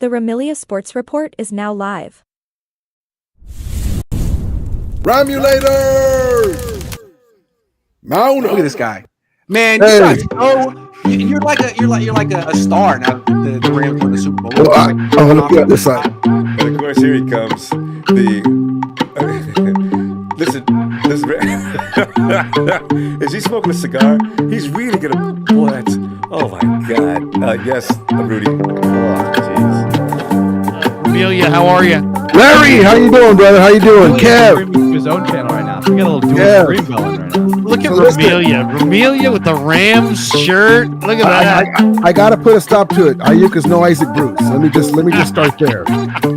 The Ramilia Sports Report is now live. Romulators! Mount Look at this guy, man. Hey. You guys know you're like a star now. The Rams won the Super Bowl. Look at this side. And of course, here he comes. Listen. Is he smoking a cigar? He's really gonna. What? Oh my God. Yes, Rudy. Oh, jeez. Amelia, how are you? Larry, how you doing, brother? How you doing? Kev. His own channel right now. So we got a little dual Kev. stream going right now. Look at So listen. Ramilia with the Rams shirt. Look at that. I gotta put a stop to it. Ayuka's no Isaac Bruce. Let me just start there.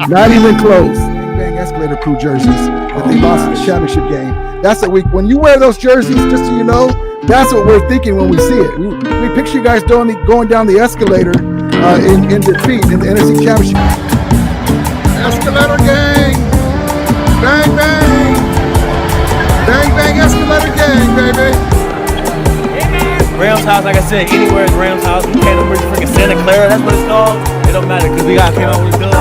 Not even close. Bang Escalator Crew jerseys that they lost in the championship game. That's what when you wear those jerseys, just so you know, that's what we're thinking when we see it. We picture you guys going down the escalator in defeat in the NFC Championship. Escalator gang, bang bang, bang bang Escalator gang, baby. Rams house, like I said, anywhere is Rams house. We can't over freaking Santa Clara, that's what it's called. It don't matter because we got came out with good.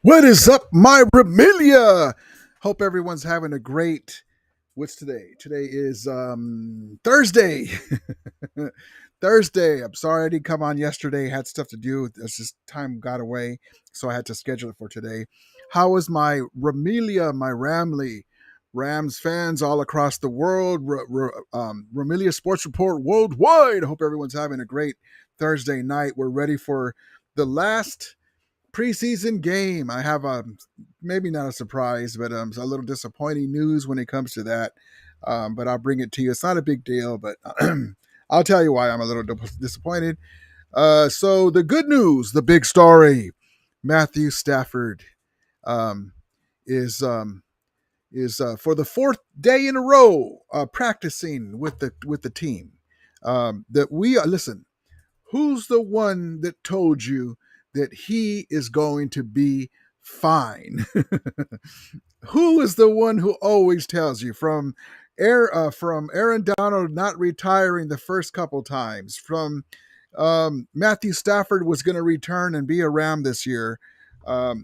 What is up, my Ramilia? Hope everyone's having a great. What's today? Today is Thursday. Thursday. I'm sorry I didn't come on yesterday. Had stuff to do. It's just time got away, so I had to schedule it for today. How is my Ramilia, my Ramley, Rams fans all across the world? Ramilia Sports Report worldwide. I hope everyone's having a great Thursday night. We're ready for the last preseason game. I have maybe not a surprise, but a little disappointing news when it comes to that. But I'll bring it to you. It's not a big deal, but I'll tell you why I'm a little disappointed. So the good news, the big story, Matthew Stafford is for the fourth day in a row practicing with the team. That we listen. Who's the one that told you that he is going to be fine? Who is the one who always tells you from Aaron Donald not retiring the first couple times, from Matthew Stafford was going to return and be a Ram this year. I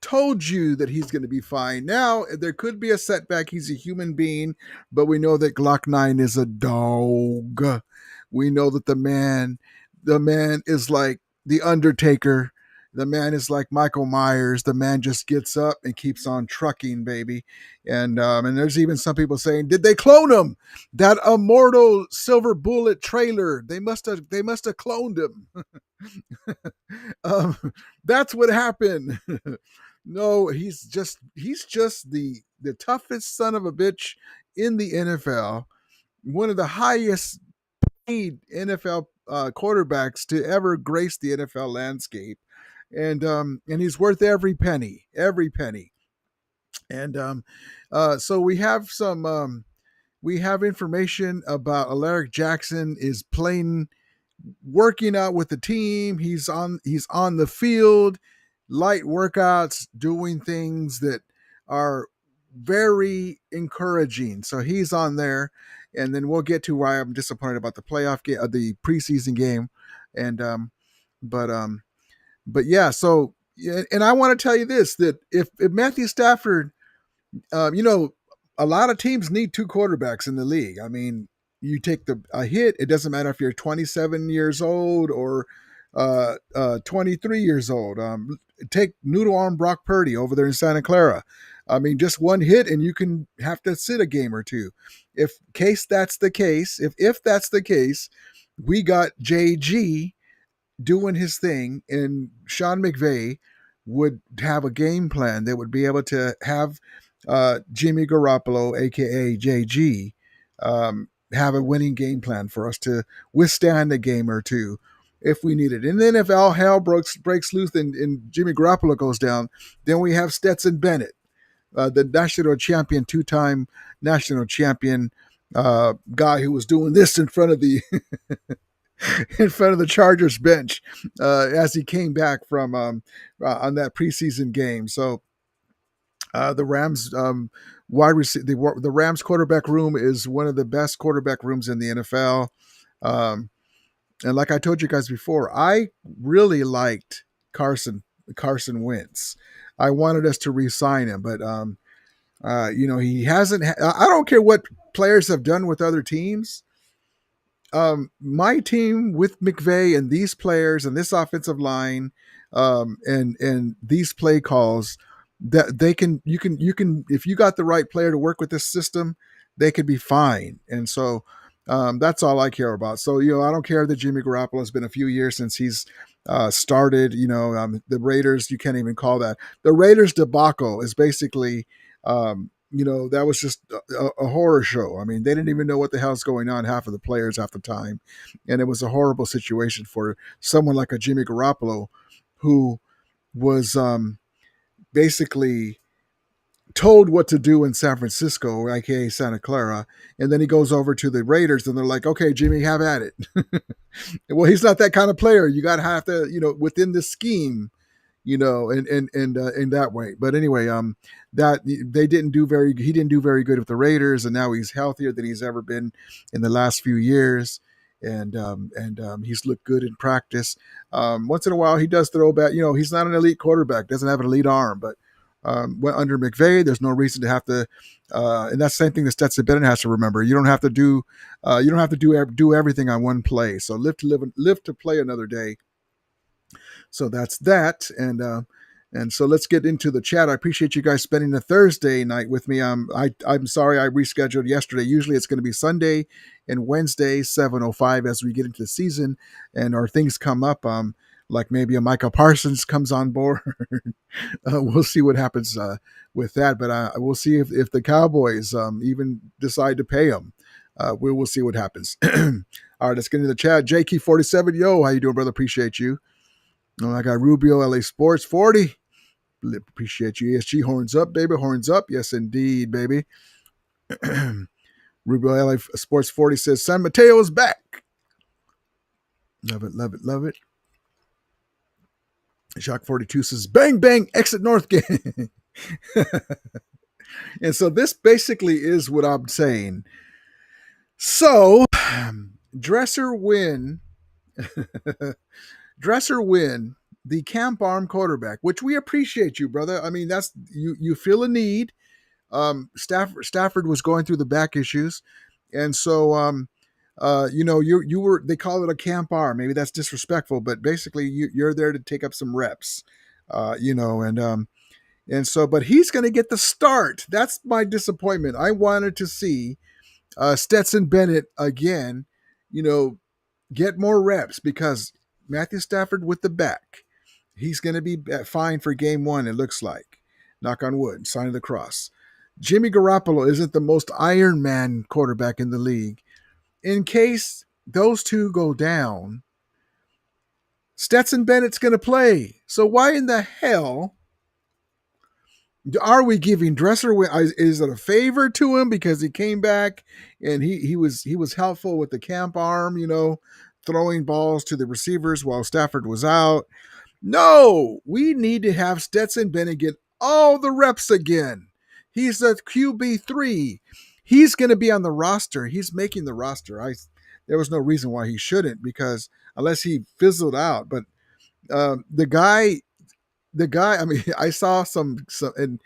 told you that he's going to be fine. Now, there could be a setback. He's a human being, but we know that Glock 9 is a dog. We know that the man is like the Undertaker. The man is like Michael Myers. The man just gets up and keeps on trucking, baby. And there's even some people saying, did they clone him? That immortal silver bullet trailer. They must have cloned him. That's what happened. No, he's just the toughest son of a bitch in the NFL. One of the highest paid NFL quarterbacks to ever grace the NFL landscape, and he's worth every penny. And so we have information about Alaric Jackson is working out with the team. He's on the field, light workouts, doing things that are very encouraging. So he's on there, and then we'll get to why I'm disappointed about the playoff game, the preseason game, and but yeah. So and I want to tell you this, that if Matthew Stafford, a lot of teams need two quarterbacks in the league. I mean, you take a hit. It doesn't matter if you're 27 years old or 23 years old. Take noodle arm Brock Purdy over there in Santa Clara. I mean, just one hit and you can have to sit a game or two. If that's the case, we got JG doing his thing and Sean McVay would have a game plan. They would be able to have Jimmy Garoppolo, aka JG, have a winning game plan for us to withstand a game or two if we need it. And then if all hell breaks loose and Jimmy Garoppolo goes down, then we have Stetson Bennett, the national champion, two-time national champion guy who was doing this in front of the in front of the Chargers bench as he came back from on that preseason game. So the Rams the Rams quarterback room is one of the best quarterback rooms in the NFL. Um, and like I told you guys before, I really liked Carson Wentz. I wanted us to re-sign him, but he hasn't. I don't care what players have done with other teams. My team with McVay and these players and this offensive line, and these play calls, that you can if you got the right player to work with this system, they could be fine. And so that's all I care about. So I don't care that Jimmy Garoppolo has been a few years since he's started. The Raiders, you can't even call that the Raiders debacle is basically. That was just a horror show. I mean, they didn't even know what the hell's going on, half of the players half the time. And it was a horrible situation for someone like a Jimmy Garoppolo who was basically told what to do in San Francisco, aka Santa Clara, and then he goes over to the Raiders and they're like, okay, Jimmy, have at it. Well, he's not that kind of player. You got to have to, within the scheme, in that way. But anyway, that he didn't do very good with the Raiders, and now he's healthier than he's ever been in the last few years. And he's looked good in practice. Once in a while, he does throw back. He's not an elite quarterback, doesn't have an elite arm, but under McVay, there's no reason to have to. And that's the same thing that Stetson Bennett has to remember. You don't have to do everything on one play. So live to play another day. So that's that, and so let's get into the chat. I appreciate you guys spending the Thursday night with me. I'm sorry I rescheduled yesterday. Usually it's going to be Sunday and Wednesday, 7:05 as we get into the season, and our things come up. Like maybe a Michael Parsons comes on board. We'll see what happens with that, but we'll see if the Cowboys even decide to pay him. We will see what happens. All right, let's get into the chat. JK47, yo, how you doing, brother? Appreciate you. I got Rubio, LA Sports 40. Appreciate you. ESG, horns up, baby. Horns up. Yes, indeed, baby. Rubio, LA Sports 40 says, San Mateo is back. Love it, love it, love it. Shock 42 says, bang, bang, exit north game. And so this basically is what I'm saying. So, Dresser win, the camp arm quarterback, which we appreciate you, brother. I mean, that's you feel a need. Stafford was going through the back issues, and so you were, they call it a camp arm. Maybe that's disrespectful, but basically you're there to take up some reps, and so, but he's going to get the start. That's my disappointment. I wanted to see Stetson Bennett again, get more reps because Matthew Stafford with the back, he's going to be fine for game one, it looks like. Knock on wood, sign of the cross. Jimmy Garoppolo isn't the most Iron Man quarterback in the league. In case those two go down, Stetson Bennett's going to play. So why in the hell are we giving Dresser? Is it a favor to him because he came back and he was helpful with the camp arm, throwing balls to the receivers while Stafford was out? No, we need to have Stetson Bennett get all the reps again. He's a QB3. He's going to be on the roster. He's making the roster. There was no reason why he shouldn't, because unless he fizzled out. But the guy, I mean, I saw some, and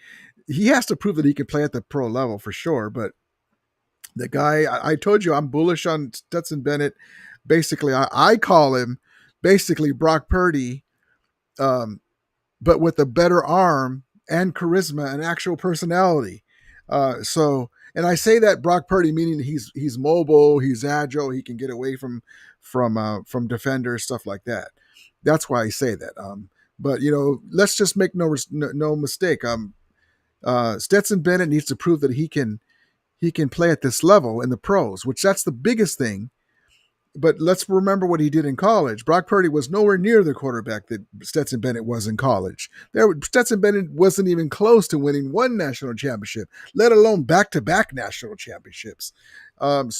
he has to prove that he can play at the pro level for sure. But the guy, I told you, I'm bullish on Stetson Bennett. Basically, I call him basically Brock Purdy, but with a better arm and charisma and actual personality. And I say that Brock Purdy, meaning he's mobile, he's agile, he can get away from defenders, stuff like that. That's why I say that. But let's just make no mistake. Stetson Bennett needs to prove that he can play at this level in the pros, which that's the biggest thing. But let's remember what he did in college. Brock Purdy was nowhere near the quarterback that Stetson Bennett was in college. Stetson Bennett wasn't even close to winning one national championship, let alone back-to-back national championships. And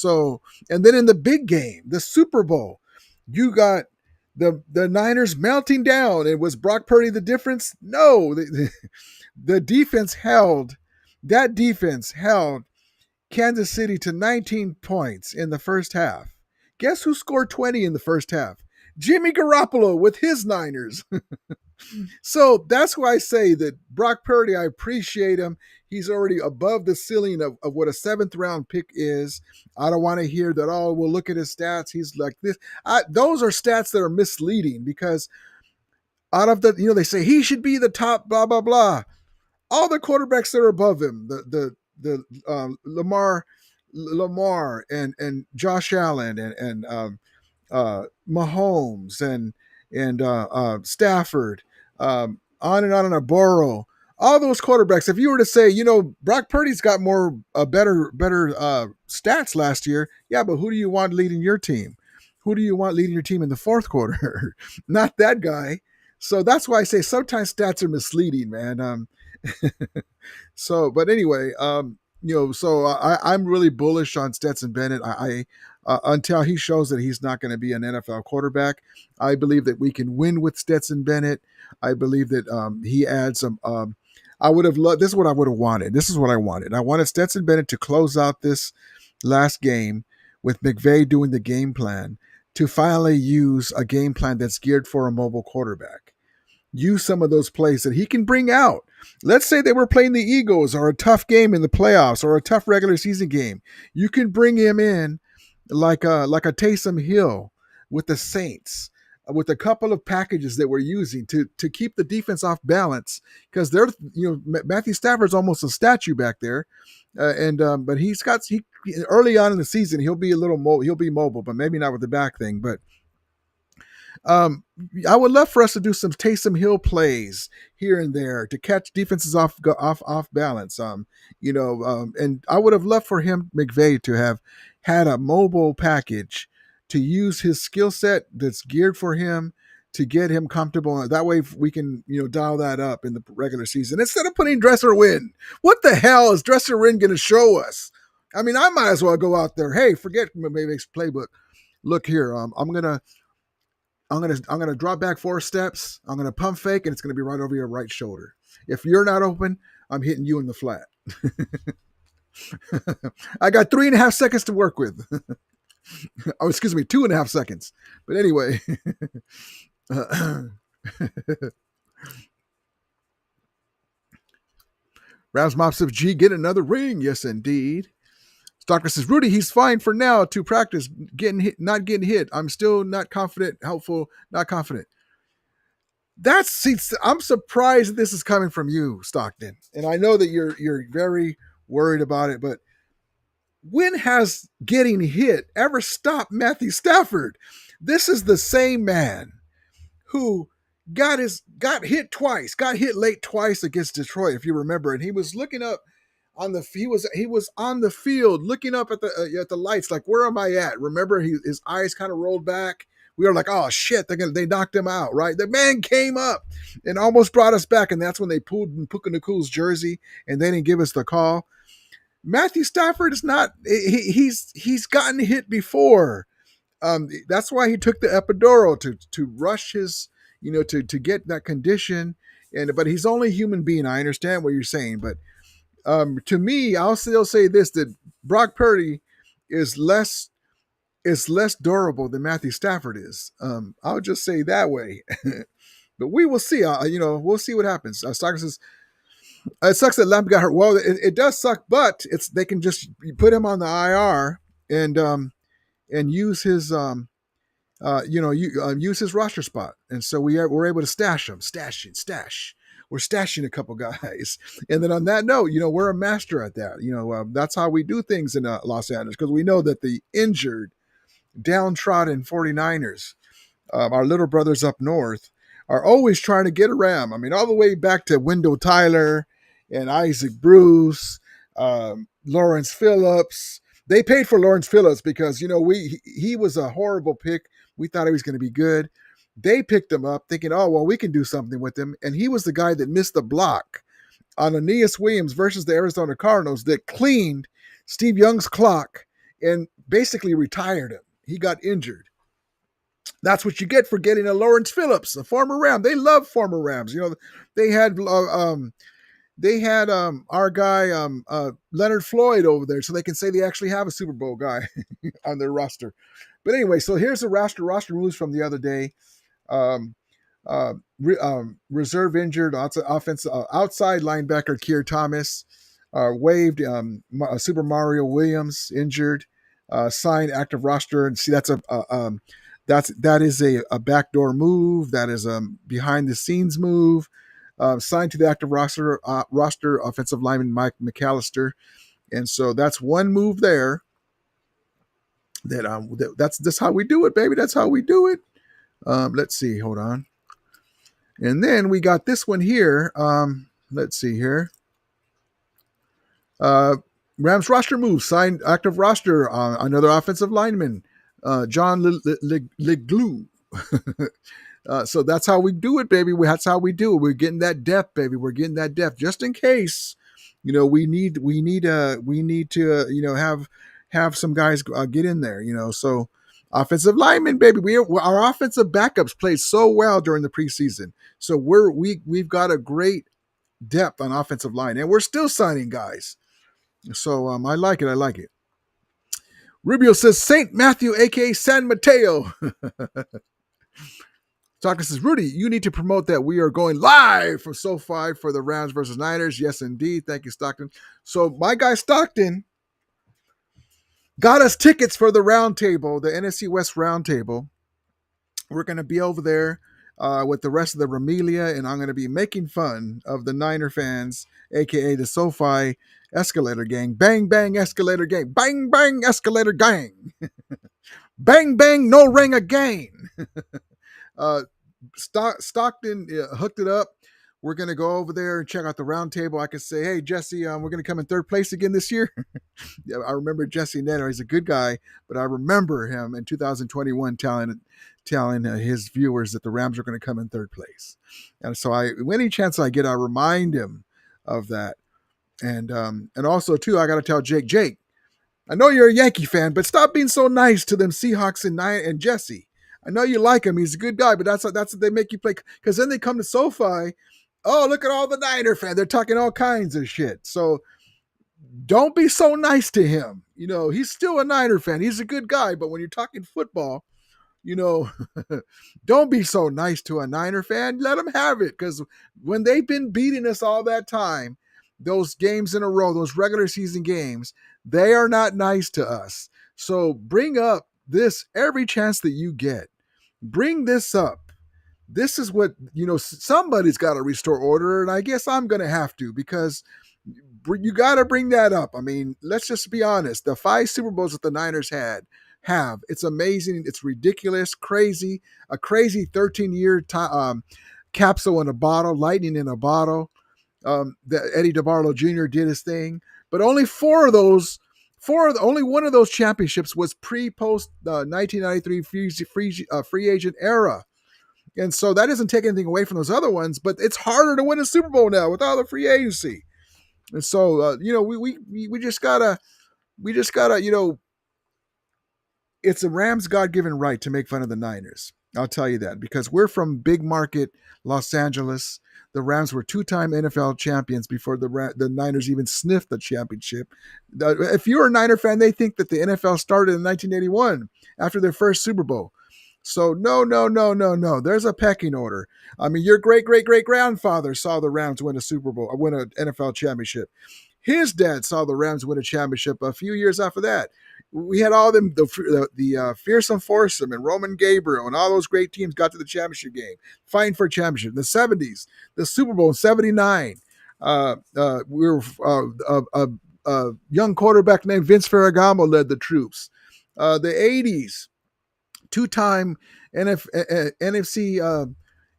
then in the big game, the Super Bowl, you got the Niners melting down. And was Brock Purdy the difference? No. The defense held. That defense held Kansas City to 19 points in the first half. Guess who scored 20 in the first half? Jimmy Garoppolo with his Niners. So that's why I say that Brock Purdy, I appreciate him. He's already above the ceiling of what a 7th-round pick is. I don't want to hear that, we'll look at his stats. He's like this. Those are stats that are misleading because out of the, they say he should be the top, blah, blah, blah. All the quarterbacks that are above him, the Lamar and Josh Allen and Mahomes and Stafford, on and on a Burrow, all those quarterbacks. If you were to say, Brock Purdy's got better stats last year, yeah, but who do you want leading your team? Who do you want leading your team in the fourth quarter? Not that guy. So that's why I say sometimes stats are misleading, man. But anyway, so I'm really bullish on Stetson Bennett. I until he shows that he's not going to be an NFL quarterback, I believe that we can win with Stetson Bennett. I believe that he adds some. I would have loved. This is what I would have wanted. This is what I wanted. I wanted Stetson Bennett to close out this last game with McVay doing the game plan to finally use a game plan that's geared for a mobile quarterback. Use some of those plays that he can bring out. Let's say they were playing the Eagles or a tough game in the playoffs or a tough regular season game. You can bring him in like a Taysom Hill with the Saints, with a couple of packages that we're using to keep the defense off balance because they're Matthew Stafford's almost a statue back there, but he early on in the season he'll be mobile, but maybe not with the back thing, but. I would love for us to do some Taysom Hill plays here and there to catch defenses off balance. And I would have loved for McVay to have had a mobile package to use his skill set that's geared for him to get him comfortable. That way we can, dial that up in the regular season instead of putting Dresser Wynn. What the hell is Dresser Wynn going to show us? I mean, I might as well go out there. Hey, forget McVay's playbook. Look here, I'm gonna drop back 4 steps. I'm gonna pump fake, and it's gonna be right over your right shoulder. If you're not open, I'm hitting you in the flat. I got 3.5 seconds to work with. Oh, excuse me, 2.5 seconds. But anyway, Rams Mops of G get another ring. Yes, indeed. Stalker says, Rudy, he's fine for now to practice not getting hit. I'm still not confident, helpful, not confident. I'm surprised this is coming from you, Stockton. And I know that you're very worried about it, but when has getting hit ever stopped Matthew Stafford? This is the same man who got hit late twice against Detroit, if you remember, and he was looking up he was on the field looking up at the lights, like, where am I at? Remember, his eyes kind of rolled back. We were like, oh shit, they knocked him out, right? The man came up and almost brought us back, and that's when they pulled Puka Nakul's jersey and they didn't give us the call. Matthew Stafford is not. He's gotten hit before. That's why he took the epidural to rush his, to get that condition. But he's only a human being. I understand what you're saying, but. To me, I'll still say this, that Brock Purdy is less durable than Matthew Stafford is. I'll just say that way. But we will see. We'll see what happens. Stocker says, it sucks that Lamb got hurt. Well, it does suck, but they can just put him on the IR and use his use his roster spot, and so we're able to stash him. We're stashing a couple guys. And then on that note, we're a master at that. That's how we do things in Los Angeles, because we know that the injured, downtrodden 49ers, our little brothers up north, are always trying to get a Ram. I mean, all the way back to Wendell Tyler and Isaac Bruce, Lawrence Phillips. They paid for Lawrence Phillips because, he was a horrible pick. We thought he was going to be good. They picked him up thinking, oh, well, we can do something with him. And he was the guy that missed the block on Aeneas Williams versus the Arizona Cardinals that cleaned Steve Young's clock and basically retired him. He got injured. That's what you get for getting a Lawrence Phillips, a former Ram. They love former Rams. They had our guy Leonard Floyd over there, so they can say they actually have a Super Bowl guy on their roster. But anyway, so here's the roster moves from the other day. Reserve injured offensive outside linebacker Keir Thomas waived. Super Mario Williams injured. Signed active roster, and see that is a backdoor move. That is a behind the scenes move. Signed to the active roster offensive lineman Mike McAllister, and so that's one move there. That's how we do it, baby. That's how we do it. Let's see. Hold on. And then we got this one here. Let's see here. Rams roster move. Signed active roster. Another offensive lineman, John Leglue. So that's how we do it, baby. That's how we do it. We're getting that depth, baby. We're getting that depth just in case. We need to have some guys get in there. So offensive linemen, baby. Our offensive backups played so well during the preseason. So we've got a great depth on offensive line, and we're still signing guys. So I like it. Rubio says St. Matthew, aka San Mateo. Stockton says, Rudy, you need to promote that we are going live from SoFi for the Rams versus Niners. Yes, indeed. Thank you, Stockton. So my guy Stockton got us tickets for the roundtable, the NFC West roundtable. We're going to be over there with the rest of the Ramelia, and I'm going to be making fun of the Niner fans, a.k.a. the SoFi Escalator Gang. Bang, bang, Escalator Gang. Bang, bang, Escalator Gang. Bang, bang, no ring again. Stockton hooked it up. We're going to go over there and check out the round table. I can say, hey, Jesse, we're going to come in third place again this year. Yeah, I remember Jesse Netter. He's a good guy, but I remember him in 2021 telling his viewers that the Rams are going to come in third place. And so any chance I get, I remind him of that. And also, too, I got to tell Jake, I know you're a Yankee fan, but stop being so nice to them Seahawks and Jesse. I know you like him. He's a good guy, but that's what they make you play. Because then they come to SoFi. Oh, look at all the Niner fans. They're talking all kinds of shit. So don't be so nice to him. He's still a Niner fan. He's a good guy. But when you're talking football, don't be so nice to a Niner fan. Let them have it. Because when they've been beating us all that time, those games in a row, those regular season games, they are not nice to us. So bring up this every chance that you get. Bring this up. This is what, somebody's got to restore order, and I guess I'm going to have to, because you got to bring that up. I mean, let's just be honest. The 5 Super Bowls that the Niners have, it's amazing. It's ridiculous, crazy, a crazy 13-year capsule in a bottle, lightning in a bottle. That Eddie DeBarlo Jr. did his thing, but only only one of those championships was pre-post 1993 free agent era. And so that doesn't take anything away from those other ones, but it's harder to win a Super Bowl now with all the free agency. And so, we just gotta, it's a Rams God-given right to make fun of the Niners. I'll tell you that, because we're from big market Los Angeles. The Rams were 2-time NFL champions before the Niners even sniffed the championship. If you're a Niner fan, they think that the NFL started in 1981 after their first Super Bowl. So no. There's a pecking order. I mean, your great-great-great-grandfather saw the Rams win a Super Bowl, win an NFL championship. His dad saw the Rams win a championship a few years after that. We had all them, the Fearsome Foursome and Roman Gabriel and all those great teams got to the championship game, fighting for a championship. In the 70s, the Super Bowl in 79, we were a young quarterback named Vince Ferragamo led the troops. The 80s, 2-time NFC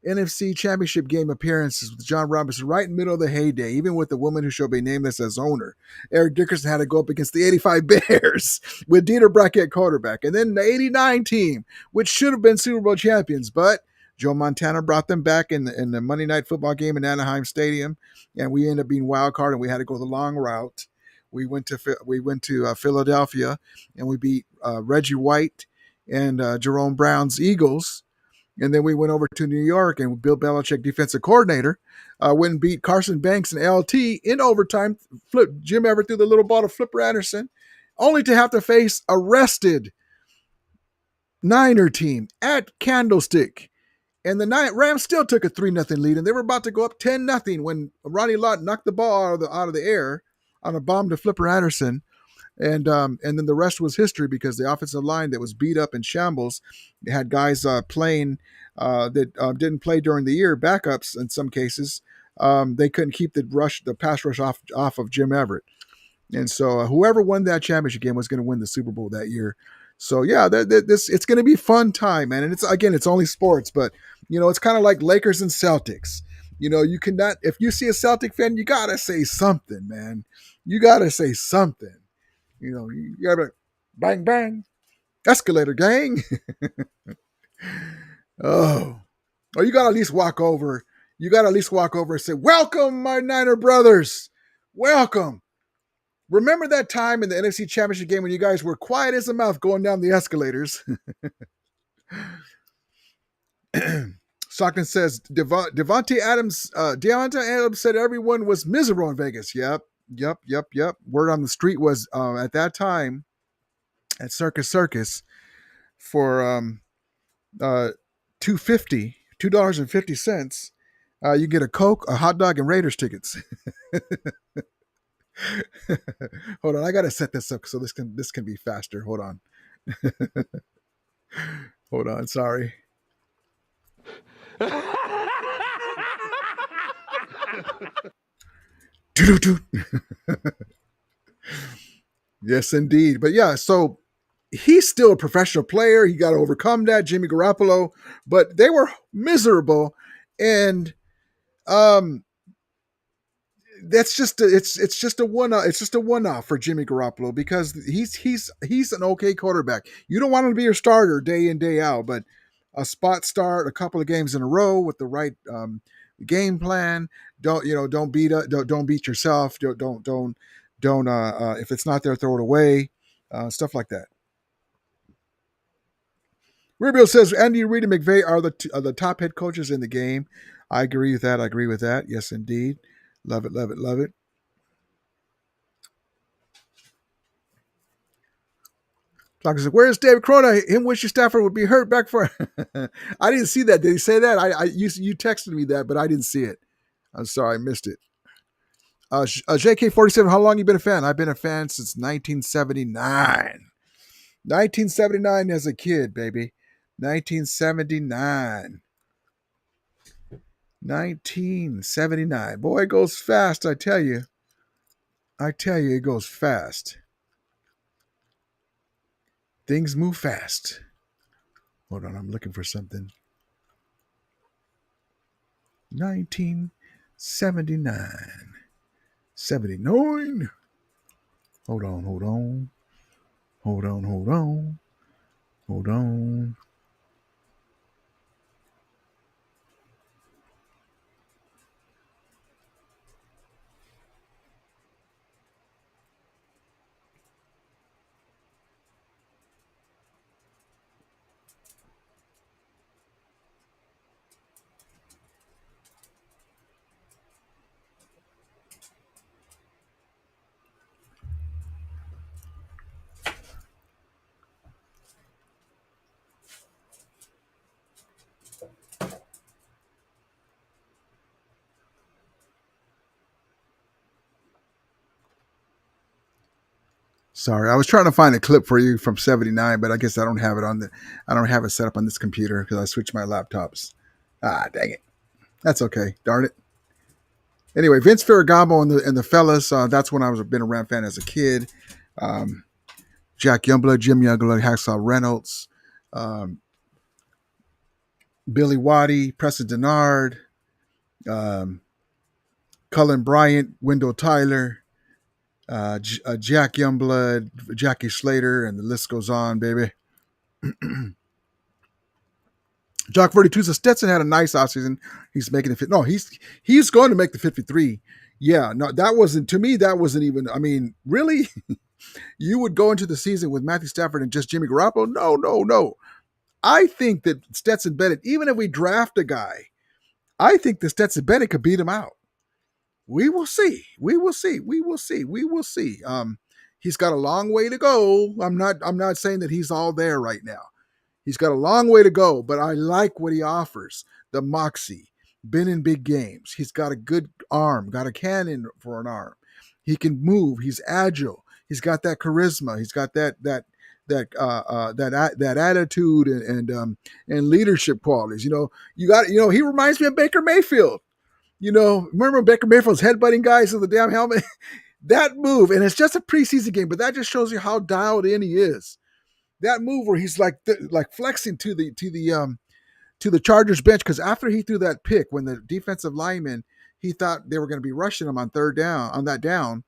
NFC Championship game appearances with John Robinson right in the middle of the heyday, even with the woman who shall be nameless as owner. Eric Dickerson had to go up against the 85 Bears with Dieter Brackett quarterback. And then the 89 team, which should have been Super Bowl champions, but Joe Montana brought them back in the Monday Night Football game in Anaheim Stadium, and we ended up being wild card, and we had to go the long route. We went to Philadelphia, and we beat Reggie White and Jerome Brown's Eagles. And then we went over to New York, and Bill Belichick, defensive coordinator, went and beat Carson Banks and LT in overtime. Flipped Jim Everett threw the little ball to Flipper Anderson, only to have to face a rested Niner team at Candlestick. And the Rams still took a 3-0 lead, and they were about to go up 10-0 when Ronnie Lott knocked the ball out of the air on a bomb to Flipper Anderson. And then the rest was history, because the offensive line that was beat up in shambles, they had guys playing that didn't play during the year, backups in some cases. They couldn't keep the pass rush off of Jim Everett. And so whoever won that championship game was going to win the Super Bowl that year. So yeah, it's going to be a fun time, man. And it's only sports, but it's kind of like Lakers and Celtics. You cannot, if you see a Celtic fan, you gotta say something, man. You gotta say something. You gotta bang bang, escalator gang. Or you gotta at least walk over. You gotta at least walk over and say, "Welcome, my Niner brothers. Welcome." Remember that time in the NFC Championship game when you guys were quiet as a mouse going down the escalators? Stockton says, Devontae Adams said everyone was miserable in Vegas. Yep. Word on the street was at that time at Circus for $2.50, you get a Coke, a hot dog, and Raiders tickets. Hold on, I gotta set this up so this can be faster. Hold on. Hold on, sorry. Yes, indeed. But yeah, so he's still a professional player. He got to overcome that, Jimmy Garoppolo, but they were miserable, and that's just it's just a one-off for Jimmy Garoppolo, because he's an okay quarterback. You don't want him to be your starter day in, day out, but a spot start a couple of games in a row with the right game plan. Don't beat yourself. Don't if it's not there, throw it away. Stuff like that. Rubio says Andy Reid and McVay are the top head coaches in the game. I agree with that. Yes, indeed. Love it. Talking says, where's David Crona? Him wishing Stafford would be hurt back for. I didn't see that. Did he say that? You texted me that, but I didn't see it. I'm sorry, I missed it. JK47, how long you been a fan? I've been a fan since 1979. 1979 as a kid, baby. 1979. Boy, it goes fast, I tell you. It goes fast. Things move fast. Hold on, I'm looking for something. 1979. 79. Hold on. Sorry, I was trying to find a clip for you from 79, but I guess I don't have it set up on this computer because I switched my laptops. Ah, dang it. That's okay. Darn it. Anyway, Vince Ferragamo and the fellas, that's when I was been a Ram fan as a kid. Jack Youngblood, Jim Youngblood, Hacksaw Reynolds, Billy Waddy, Preston Denard, um, Cullen Bryant, Wendell Tyler, Jack Youngblood, Jackie Slater, and the list goes on, baby. Jock 42 says Stetson had a nice offseason. He's making the fit. No, he's going to make the 53. Yeah, no, that wasn't, to me, that wasn't even, I mean, really? You would go into the season with Matthew Stafford and just Jimmy Garoppolo? No, no, no. I think that Stetson Bennett, even if we draft a guy, I think that Stetson Bennett could beat him out. We will see. We will see. We will see. We will see. He's got a long way to go. I'm not saying that he's all there right now. He's got a long way to go, but I like what he offers. The moxie, been in big games. He's got a good arm, got a cannon for an arm. He can move. He's agile. He's got that charisma. He's got that attitude and leadership qualities. He reminds me of Baker Mayfield. Remember Baker Mayfield's headbutting guys in the damn helmet? That move, and it's just a preseason game, but that just shows you how dialed in he is. That move where he's like flexing to the Chargers bench, because after he threw that pick, when the defensive lineman, he thought they were going to be rushing him on that down,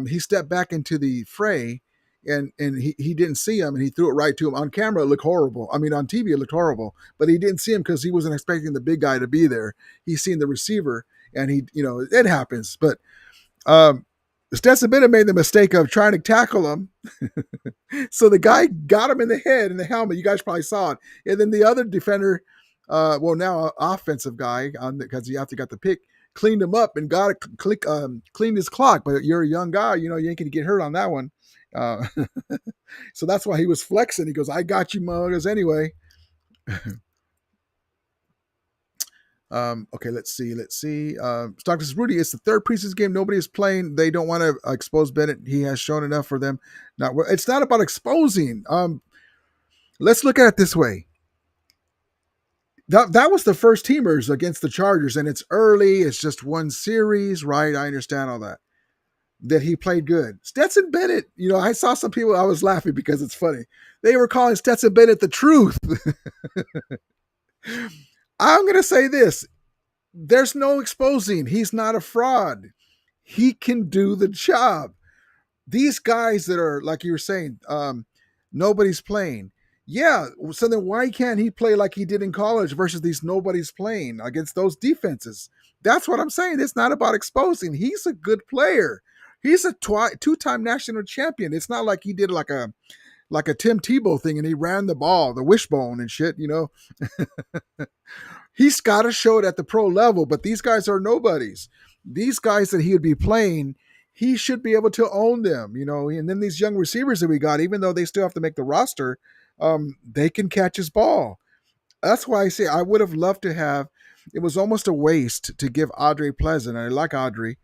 he stepped back into the fray, and he didn't see him, and he threw it right to him. On camera, it looked horrible. I mean, on TV, it looked horrible, but he didn't see him because he wasn't expecting the big guy to be there. He's seen the receiver, and it happens. But Stetson Bennett made the mistake of trying to tackle him. So the guy got him in the head, in the helmet. You guys probably saw it. And then the other defender, now offensive guy, because he after got the pick, cleaned him up and cleaned his clock. But you're a young guy, you ain't going to get hurt on that one. So that's why he was flexing. He goes, I got you, muggers, anyway. Okay, let's see. Stockton says, Rudy, it's the third preseason game. Nobody is playing. They don't want to expose Bennett. He has shown enough for them. It's not about exposing. Let's look at it this way. That was the first teamers against the Chargers, and it's early. It's just one series, right? I understand all that. That he played good. Stetson Bennett, I saw some people, I was laughing because it's funny. They were calling Stetson Bennett the truth. I'm going to say this. There's no exposing. He's not a fraud. He can do the job. These guys that are, like you were saying, nobody's playing. Yeah, so then why can't he play like he did in college versus these nobody's playing against those defenses? That's what I'm saying. It's not about exposing. He's a good player. He's a two-time national champion. It's not like he did like a Tim Tebow thing and he ran the ball, the wishbone and shit, He's got to show it at the pro level, but these guys are nobodies. These guys that he would be playing, he should be able to own them, and then these young receivers that we got, even though they still have to make the roster, they can catch his ball. That's why I say I would have loved to have, it was almost a waste to give Audrey Pleasant, I like Audrey,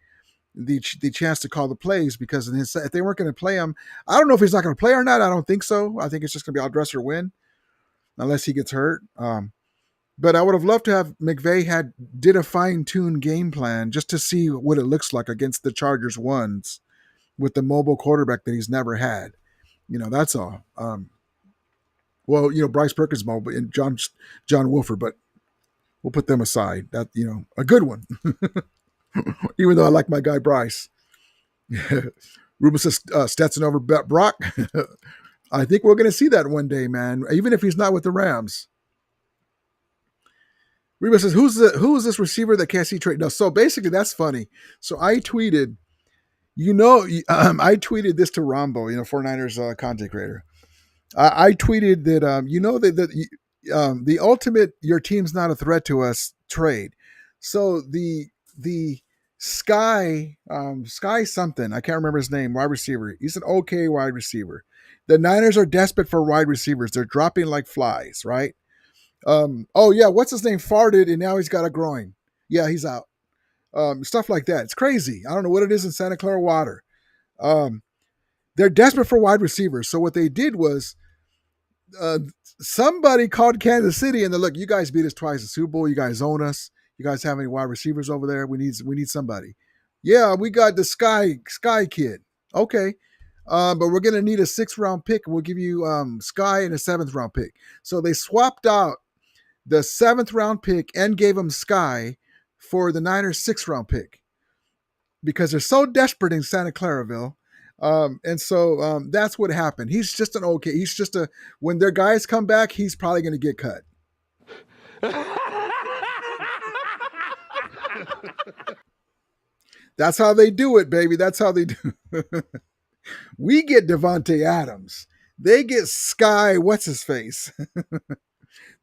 the chance to call the plays, because if they weren't going to play him, I don't know if he's not going to play or not. I don't think so. I think it's just going to be I'll dress or win unless he gets hurt. But I would have loved to have McVay did a fine-tuned game plan just to see what it looks like against the Chargers ones with the mobile quarterback that he's never had. That's all. Bryce Perkins mobile and John Wolford, but we'll put them aside. That a good one. Even though I like my guy Bryce. Ruben says Stetson over Brock. I think we're going to see that one day, man. Even if he's not with the Rams. Reba says, who is this receiver that can't see trade? No, so basically that's funny. So I tweeted, I tweeted this to Rombo, 49ers content creator. I tweeted that, that the ultimate, your team's not a threat to us trade. So the Sky something, I can't remember his name, wide receiver. He's an okay wide receiver. The Niners are desperate for wide receivers. They're dropping like flies, right? What's his name farted and now he's got a groin. Yeah, he's out. Stuff like that. It's crazy. I don't know what it is in Santa Clara water. They're desperate for wide receivers. So what they did was somebody called Kansas City and they're, look, you guys beat us twice in the Super Bowl. You guys own us. You guys have any wide receivers over there? We need somebody. Yeah, we got the Sky kid. Okay. But we're going to need a 6th round pick. We'll give you Sky and a 7th round pick. So they swapped out the 7th round pick and gave him Sky for the Niners' 6th round pick because they're so desperate in Santa Claraville. And so that's what happened. He's just he's just when their guys come back, he's probably going to get cut. That's how they do it, baby. That's how they do. We get Devontae Adams. They get Sky. What's his face?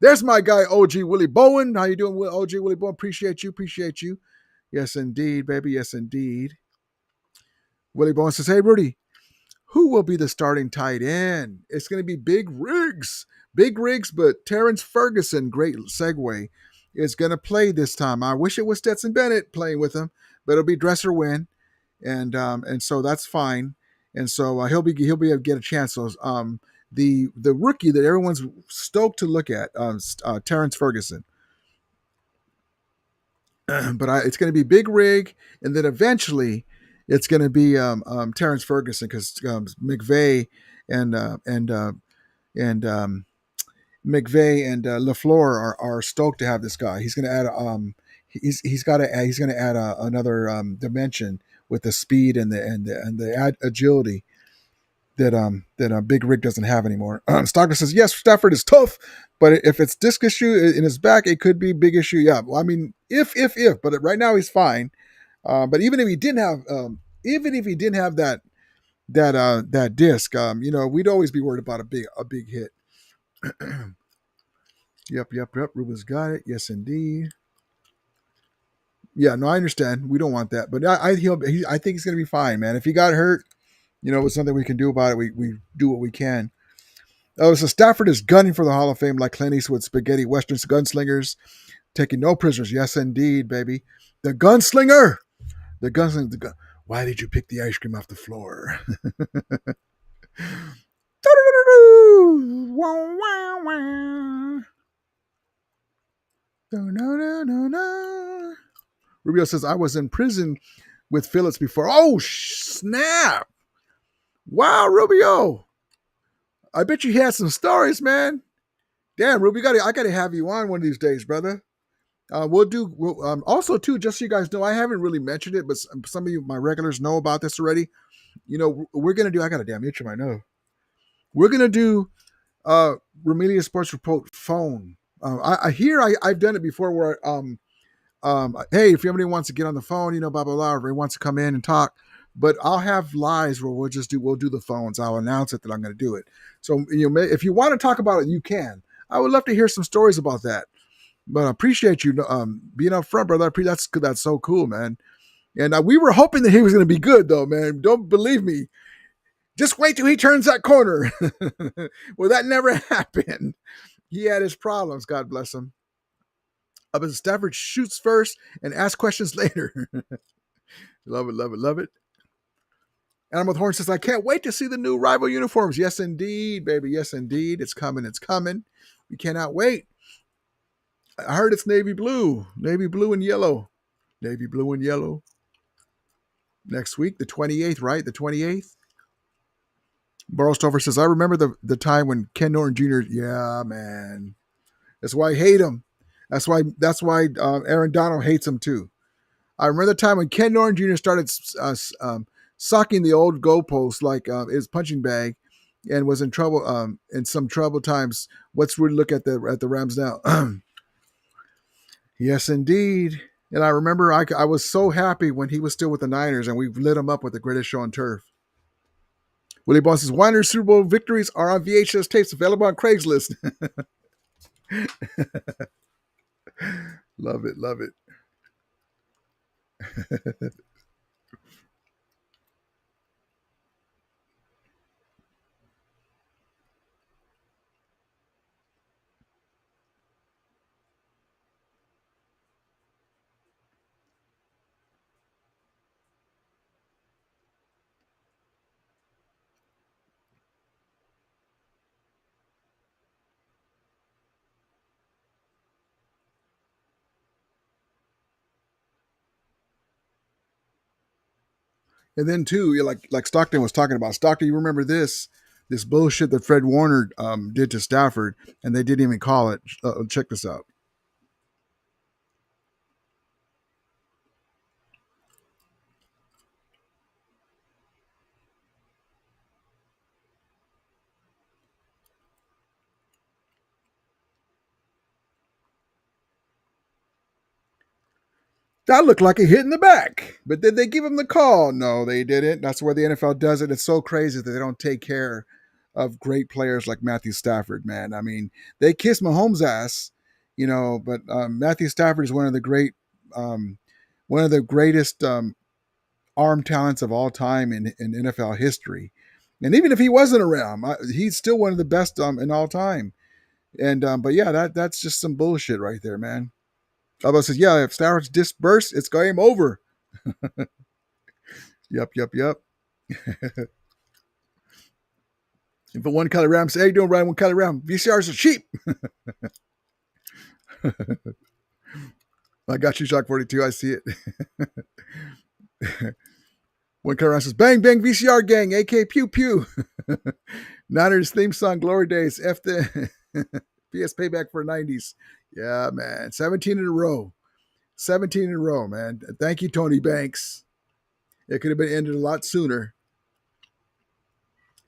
There's my guy, OG Willie Bowen. How you doing, OG Willie Bowen? Appreciate you. Yes, indeed, baby. Yes, indeed. Willie Bowen says, hey, Rudy, who will be the starting tight end? It's going to be Big Riggs, but Terrence Ferguson, great segue, is going to play this time. I wish it was Stetson Bennett playing with him, but it'll be Dresser Wynn, and so that's fine. And so he'll be able to get a chance. So the rookie that everyone's stoked to look at, Terrence Ferguson. But it's going to be Big Rig, and then eventually it's going to be Terrence Ferguson because McVay and McVay and LaFleur are stoked to have this guy. He's going to add he's going to add another dimension with the speed and the agility that Big Rig doesn't have anymore. Stockton says, yes, Stafford is tough, but if it's disc issue in his back, it could be big issue. Yeah, well, I mean, if, but right now he's fine. But even if he didn't have that disc, we'd always be worried about a big hit. Yep. Ruben's got it. Yes, indeed. Yeah, no, I understand. We don't want that, but I think he's going to be fine, man. If he got hurt, it's something we can do about it. We do what we can. So Stafford is gunning for the Hall of Fame like Clint Eastwood, spaghetti westerns, gunslingers, taking no prisoners. Yes, indeed, baby. The gunslinger. Why did you pick the ice cream off the floor? Rubio says, I was in prison with Phillips before. Oh, snap. Wow, Rubio. I bet you had some stories, man. Damn, Rubio, I got to have you on one of these days, brother. Also, too, just so you guys know, I haven't really mentioned it, but some of you, my regulars, know about this already. We're going to do, I got a damn itch in my nose. We're going to do Ramelia Sports Report phone. I've done it before where, hey, if anybody wants to get on the phone, blah, blah, blah, or wants to come in and talk, but I'll have lives where we'll do the phones. I'll announce it that I'm going to do it. So, if you want to talk about it, you can. I would love to hear some stories about that. But I appreciate you being up front, brother. That's so cool, man. And we were hoping that he was going to be good, though, man. Don't believe me. Just wait till he turns that corner. Well, that never happened. He had his problems. God bless him. But Stafford shoots first and asks questions later. Love it. Animal Horn says, I can't wait to see the new rival uniforms. Yes, indeed, baby. Yes, indeed. It's coming. We cannot wait. I heard it's navy blue and yellow. Next week, the 28th, right? The 28th. Burlstover says, I remember the time when Ken Norton Jr. Yeah, man. That's why I hate him. That's why Aaron Donald hates him too. I remember the time when Ken Norton Jr. started sucking the old goalpost like his punching bag and was in trouble in some troubled times. Let's really look at the Rams now. Yes, indeed. And I remember I was so happy when he was still with the Niners and we lit him up with the greatest show on turf. Willie Bond says, Niners Super Bowl victories are on VHS tapes available on Craigslist. Love it. And then too, like Stockton was talking about. Stockton, you remember this bullshit that Fred Warner did to Stafford, and they didn't even call it. Check this out. That looked like a hit in the back. But did they give him the call? No, they didn't. That's where the NFL does it. It's so crazy that they don't take care of great players like Matthew Stafford, man. I mean, they kiss Mahomes' ass, but Matthew Stafford is one of the greatest arm talents of all time in NFL history. And even if he wasn't around, he's still one of the best in all time. And but yeah, that's just some bullshit right there, man. Alba says, yeah, if Stafford's dispersed, it's game over. Yep. If a one color ram says, hey, you doing right, one color ram. VCRs are cheap. I got you, Shock 42. I see it. One color ram says, bang, bang, VCR gang, AK pew pew. Niners theme song, Glory Days. F the PS payback for 90s. Yeah, man. 17 in a row. 17 in a row, man. Thank you, Tony Banks. It could have been ended a lot sooner.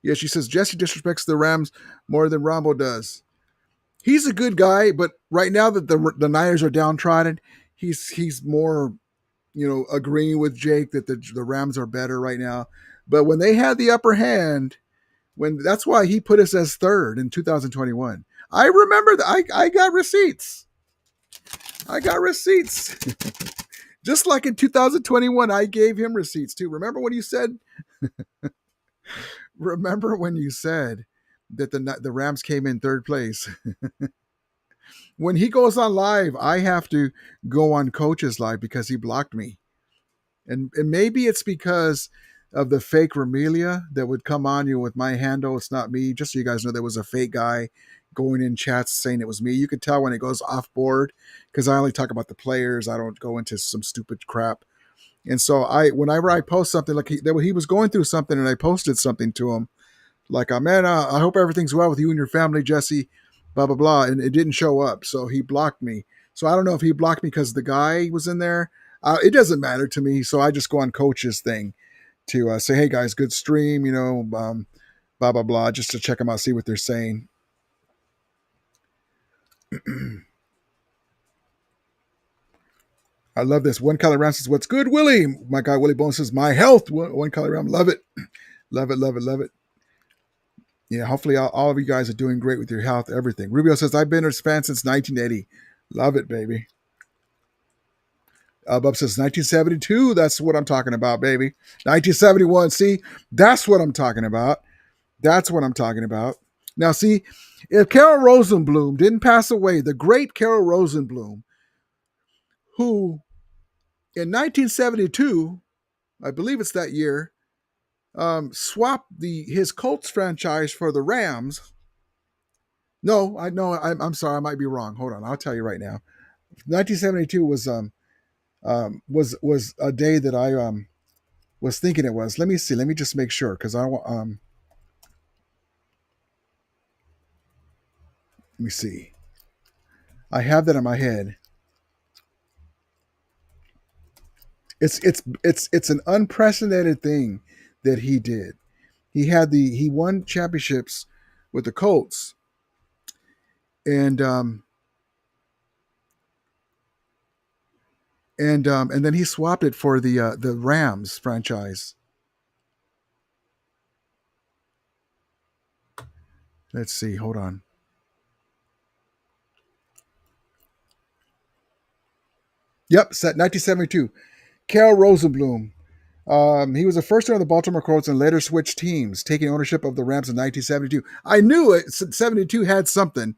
Yeah, she says Jesse disrespects the Rams more than Rambo does. He's a good guy, but right now that the Niners are downtrodden, he's more, agreeing with Jake that the Rams are better right now. But when they had the upper hand, that's why he put us as third in 2021. I remember that. I got receipts. Just like in 2021, I gave him receipts too. Remember when you said that the Rams came in third place? When he goes on live, I have to go on Coach's live because he blocked me. And maybe it's because of the fake Remelia that would come on you with my handle. It's not me. Just so you guys know, there was a fake guy going in chats saying it was me. You could tell when it goes off board because I only talk about the players. I don't go into some stupid crap. And so whenever I post something, like he was going through something and I posted something to him, like, man, I hope everything's well with you and your family, Jesse, blah, blah, blah. And it didn't show up. So he blocked me. So I don't know if he blocked me because the guy was in there. It doesn't matter to me. So I just go on Coach's thing to say, hey, guys, good stream, blah, blah, blah, just to check them out, see what they're saying. I love this. One Color Ram says, what's good, Willie? My guy, Willie Bones says, my health. One Color Ram, love it. Love it. Yeah, hopefully all of you guys are doing great with your health, everything. Rubio says, I've been a fan since 1980. Love it, baby. Bub says 1972. That's what I'm talking about, baby. 1971. See, that's what I'm talking about. Now, see, if Carol Rosenblum didn't pass away, the great Carol Rosenblum, who in 1972, I believe it's that year, swapped his Colts franchise for the Rams. No, I'm sorry, I might be wrong. Hold on, I'll tell you right now. 1972 was a day that I was thinking it was. Let me see. Let me just make sure because I want let me see. I have that in my head. It's an unprecedented thing that he did. He won championships with the Colts, and then he swapped it for the Rams franchise. Let's see. Hold on. Yep, set 1972. Carol Rosenblum. He was the first owner of the Baltimore Colts and later switched teams, taking ownership of the Rams in 1972. I knew it. 72 had something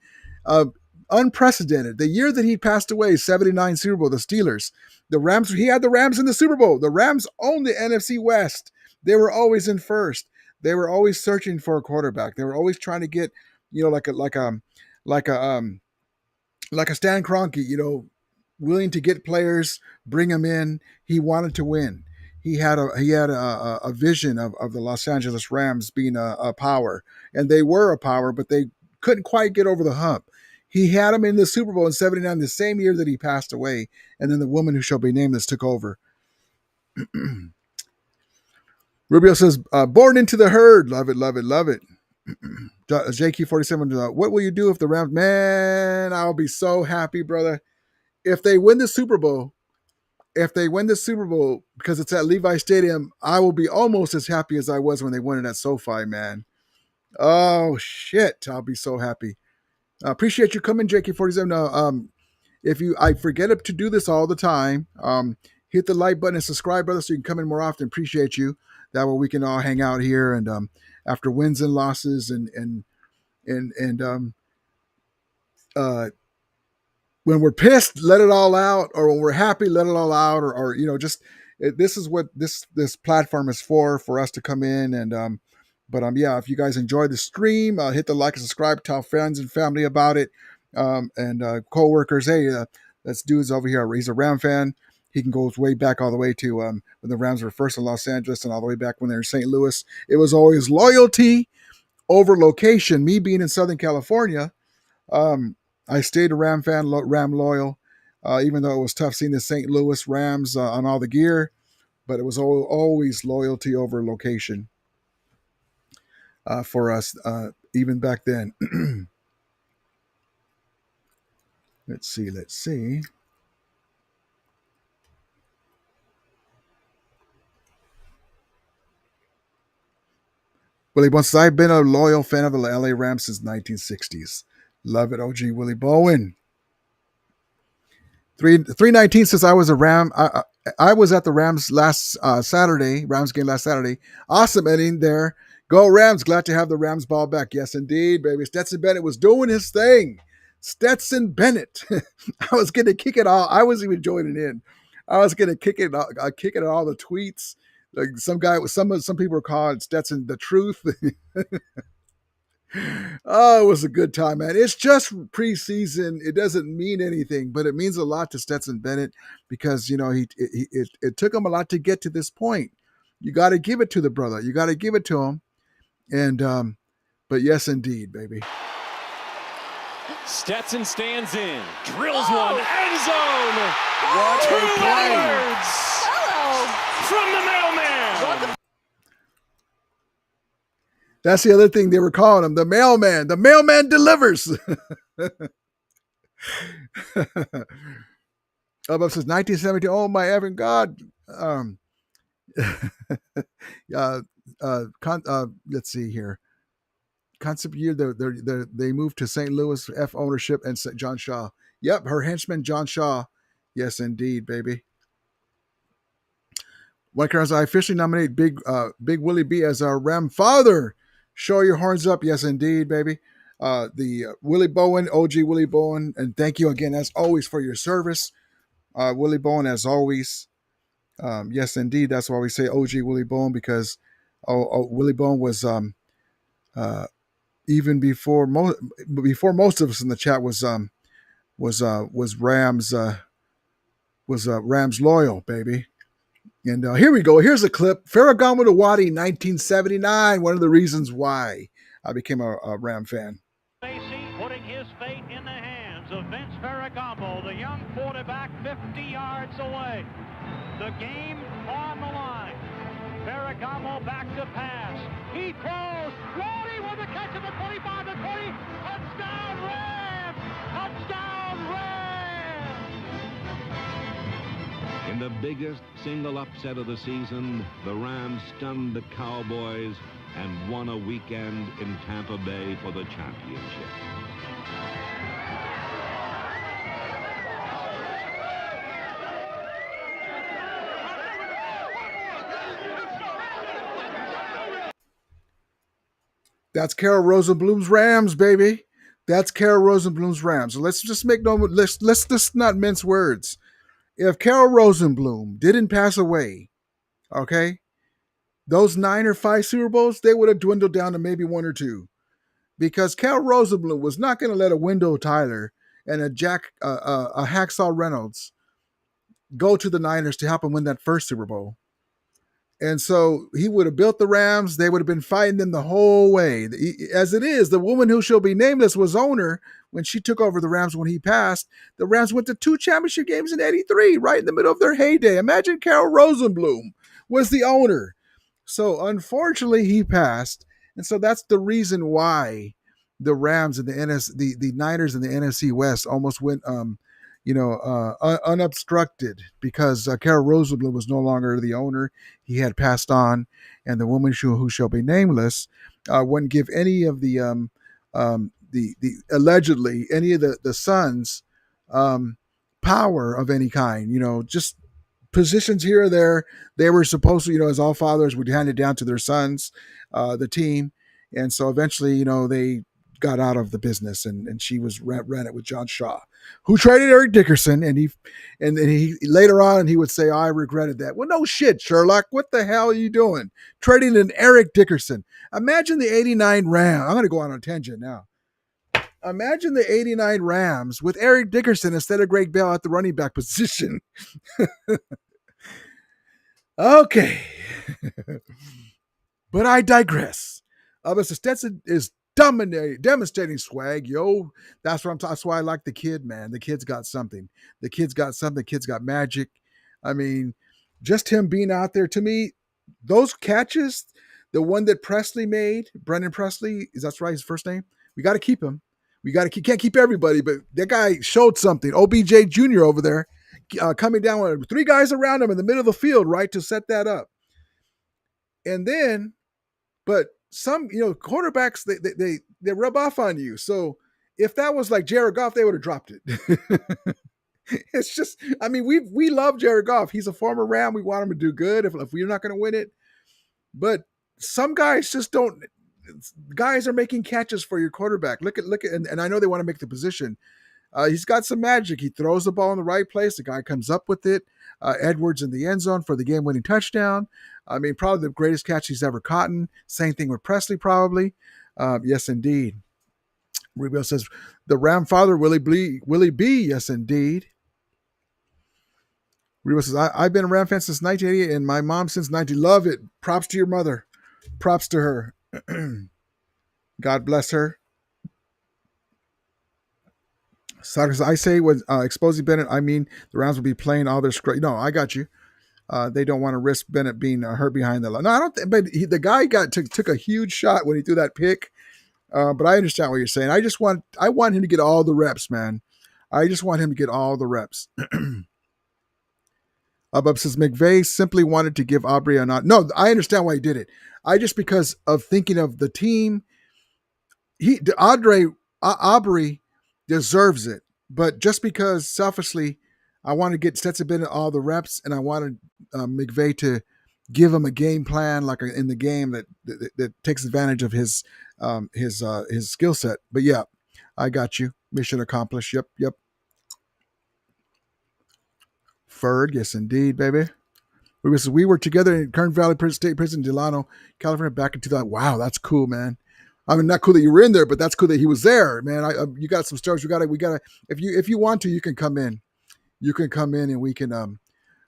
unprecedented. The year that he passed away, 79 Super Bowl, the Steelers. The Rams. He had the Rams in the Super Bowl. The Rams owned the NFC West. They were always in first. They were always searching for a quarterback. They were always trying to get, like a Stan Kroenke, willing to get players, bring them in. He wanted to win. He had a vision of the Los Angeles Rams being a power, and they were a power, but they couldn't quite get over the hump. He had them in the Super Bowl in 79, the same year that he passed away, and then the woman who shall be nameless took over. Rubio says, born into the herd. Love it. JQ47, what will you do if the Rams... Man, I'll be so happy, brother. If they win the Super Bowl, if they win the Super Bowl, because it's at Levi Stadium, I will be almost as happy as I was when they won it at SoFi, man. Oh shit, I'll be so happy. Appreciate you coming, JK47. If I forget to do this all the time, hit the like button and subscribe, brother, so you can come in more often. Appreciate you. That way we can all hang out here and after wins and losses and when we're pissed, let it all out, or when we're happy, let it all out, or just this is what this platform is for us to come in and yeah, if you guys enjoy the stream, hit the like and subscribe, tell friends and family about it, and co-workers. Hey, that's dude's over here. He's a Ram fan. He can go way back all the way to when the Rams were first in Los Angeles and all the way back when they were in St. Louis. It was always loyalty over location. Me being in Southern California, I stayed a Ram fan, Ram loyal, even though it was tough seeing the St. Louis Rams on all the gear, but it was always loyalty over location for us, even back then. Let's see. Willie Bowen says, I've been a loyal fan of the LA Rams since 1960s. Love it, OG Willie Bowen. 319 says I was a Ram. I was at the Rams last Saturday. Rams game last Saturday. Awesome inning there. Go Rams. Glad to have the Rams ball back. Yes, indeed, baby. Stetson Bennett was doing his thing. Stetson Bennett. I was going to kick it all. I wasn't even joining in. I was going to kick it at all the tweets. Like some people were calling Stetson the truth. Oh, it was a good time, man. It's just preseason. It doesn't mean anything, but it means a lot to Stetson Bennett because, it took him a lot to get to this point. You got to give it to the brother. You got to give it to him. And, but yes, indeed, baby. Stetson stands in, drills one, end zone. What 2 a play. yards. From the mailman. That's the other thing they were calling him, the mailman. The mailman delivers. Up since 1970. Oh my effing God. Let's see here. Concept year, they moved to St. Louis F ownership and John Shaw. Yep, her henchman John Shaw. Yes, indeed, baby. One Carlos, I officially nominate Big Willie B as our Ram father. Show your horns up. Yes, indeed, baby. The Willie Bowen, OG Willie Bowen, and thank you again, as always, for your service. Willie Bowen, as always. Yes, indeed. That's why we say OG Willie Bowen, because Willie Bowen was even before most of us in the chat was Rams Rams loyal, baby. And here we go. Here's a clip. Ferragamo to Wadi, 1979. One of the reasons why I became a Ram fan. Macy putting his fate in the hands of Vince Ferragamo, the young quarterback 50 yards away. The game on the line. Ferragamo back to pass. He throws. Wadi with the catch at the 25, the 20. Touchdown Rams! Touchdown Rams! In the biggest single upset of the season, the Rams stunned the Cowboys and won a weekend in Tampa Bay for the championship. That's Carol Rosenblum's Rams, baby. That's Carol Rosenblum's Rams. So let's just let's just not mince words. If Carol Rosenblum didn't pass away, okay, those 9 or 5 Super Bowls, they would have dwindled down to maybe 1 or 2. Because Carol Rosenblum was not going to let a Wendell Tyler and a Hacksaw Reynolds go to the Niners to help him win that first Super Bowl. And so he would have built the Rams. They would have been fighting them the whole way. As it is, the woman who shall be nameless was owner when she took over the Rams when he passed. The Rams went to 2 championship games in 83, right in the middle of their heyday. Imagine Carol Rosenblum was the owner. So unfortunately, he passed. And so that's the reason why the Rams and the Niners in the NFC West almost went unobstructed because Carol Rosenblum was no longer the owner. He had passed on, and the woman who shall be nameless wouldn't give any of the allegedly any of the sons power of any kind. Just positions here or there. They were supposed to, as all fathers, would hand it down to their sons, the team, and so eventually, they got out of the business, and she ran it with John Shaw, who traded Eric Dickerson, and he later on he would say, I regretted that. Well, no shit, Sherlock. What the hell are you doing? Trading an Eric Dickerson. Imagine the 89 Rams. I'm going to go on a tangent now. Imagine the 89 Rams with Eric Dickerson instead of Greg Bell at the running back position. Okay. But I digress. Mr. Stetson is demonstrating swag, yo. That's why I like the kid, man. The kid's got something. The kid's got magic. I mean, just him being out there, to me, those catches, the one that Presley made, Brendan Presley, that's right, his first name? We got to keep him. Can't keep everybody, but that guy showed something. OBJ Jr. over there, coming down with 3 guys around him in the middle of the field, right, to set that up. And then, but some, quarterbacks, they rub off on you. So if that was like Jared Goff, they would have dropped it. It's just, I mean, we love Jared Goff. He's a former Ram. We want him to do good if we're not going to win it. But some guys just don't. Guys are making catches for your quarterback. Look at, and I know they want to make the position. He's got some magic. He throws the ball in the right place. The guy comes up with it. Edwards in the end zone for the game-winning touchdown. I mean, probably the greatest catch he's ever caught. Same thing with Presley, probably. Yes, indeed. Rubio says, the Ram father, Willie B. Yes, indeed. Rubio says, I've been a Ram fan since 1988 and my mom since 90. Love it. Props to your mother. Props to her. God bless her. So I say when exposing Bennett, I mean the Rams will be playing all their script. No, I got you. They don't want to risk Bennett being hurt behind the line. No, I don't. But the guy took a huge shot when he threw that pick. But I understand what you're saying. I want him to get all the reps, man. I just want him to get all the reps. Bub says McVay simply wanted to give Aubrey a nod. No, I understand why he did it. I just because of thinking of the team. Aubrey deserves it, but just because selfishly, I want to get Stetson Bennett all the reps, and I wanted McVay to give him a game plan, like in the game that takes advantage of his skill set. But yeah, I got you. Mission accomplished. Yep. Ferg, yes indeed, baby. We were together in Kern Valley State Prison, Delano, California, back in 2000. Wow, that's cool, man. I mean, not cool that you were in there, but that's cool that he was there, man. You got some stories. We gotta. If you want to, you can come in. You can come in, and we can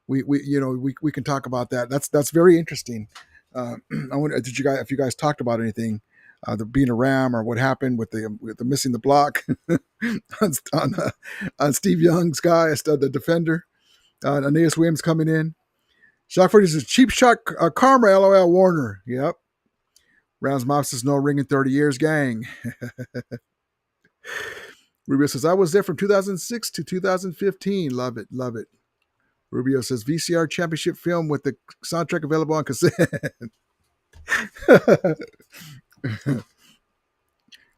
we can talk about that. That's very interesting. I wonder if you guys talked about anything, the being a Ram or what happened with the missing the block on Steve Young's guy, the defender, Aeneas Williams coming in. Shockford is a cheap shot karma. LOL Warner. Yep. Rams mom says no ring in 30 years, gang. Rubio says I was there from 2006 to 2015. Love it. Rubio says VCR championship film with the soundtrack available on cassette.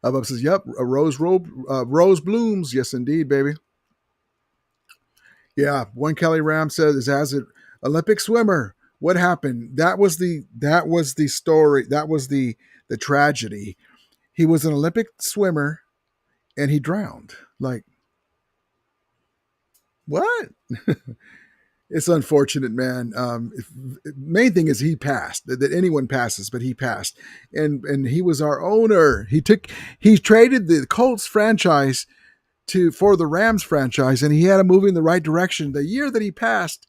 Bob says, yep, a rose blooms. Yes, indeed, baby. Yeah, one Kelly Ram says, as an Olympic swimmer, what happened? That was the story. That was the tragedy. He was an Olympic swimmer and he drowned. Like, what? It's unfortunate, man. Main thing is he passed. That anyone passes, but he passed, and he was our owner. He traded the Colts franchise for the Rams franchise, and he had to move in the right direction. The year that he passed,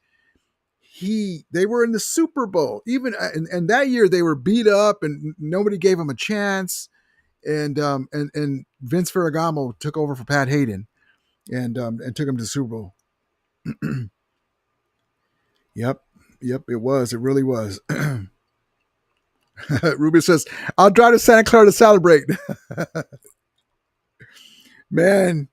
they were in the Super Bowl. Even and that year they were beat up, and nobody gave him a chance. And Vince Ferragamo took over for Pat Hayden, and took him to the Super Bowl. Yep, it was. It really was. Ruby says, I'll drive to Santa Clara to celebrate. Man,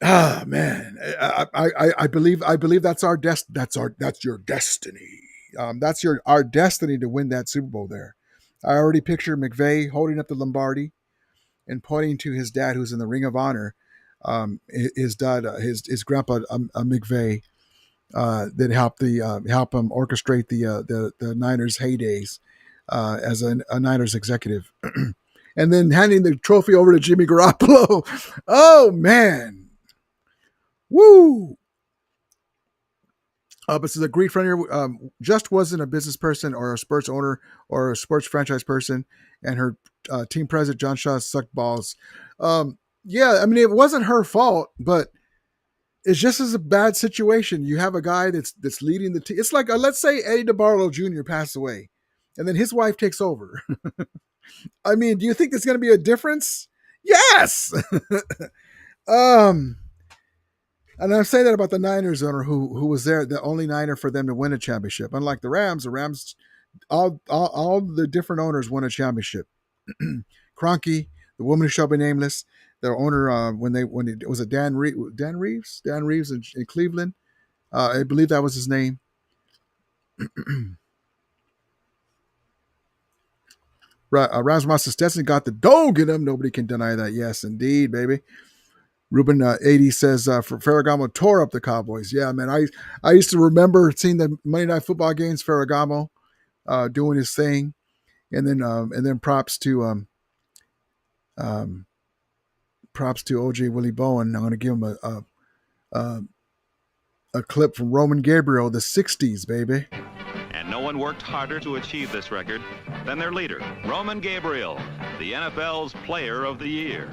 Ah, man, I believe that's our that's your destiny. That's our destiny to win that Super Bowl there. I already picture McVay holding up the Lombardi and pointing to his dad, who's in the Ring of Honor. His dad, his grandpa, McVay, that help him orchestrate the Niners heydays as a Niners executive, and then handing the trophy over to Jimmy Garoppolo. Oh man, woo! But this is a great friend here. Just wasn't a business person or a sports owner or a sports franchise person, and her team president John Shaw sucked balls. Yeah, I mean it wasn't her fault, but it's just as a bad situation. You have a guy that's leading the team. It's like let's say Eddie DeBartolo Jr. passed away, and then his wife takes over. I mean, do you think there's going to be a difference? Yes. um, and I'm saying that about the Niners owner who was there, the only Niner for them to win a championship. Unlike the Rams, all the different owners won a championship. Kroenke, the woman who shall be nameless, their owner when it was a Dan Reeves in Cleveland. I believe that was his name. Rasmus Stetson got the dog in him. Nobody can deny that. Yes, indeed, baby. Ruben 80 says for Ferragamo tore up the Cowboys. Yeah, man. I used to remember seeing the Monday Night Football games. Ferragamo doing his thing, and then props to OJ Willie Bowen. I'm going to give him a clip from Roman Gabriel, the '60s, baby. And no one worked harder to achieve this record than their leader, Roman Gabriel, the NFL's Player of the Year.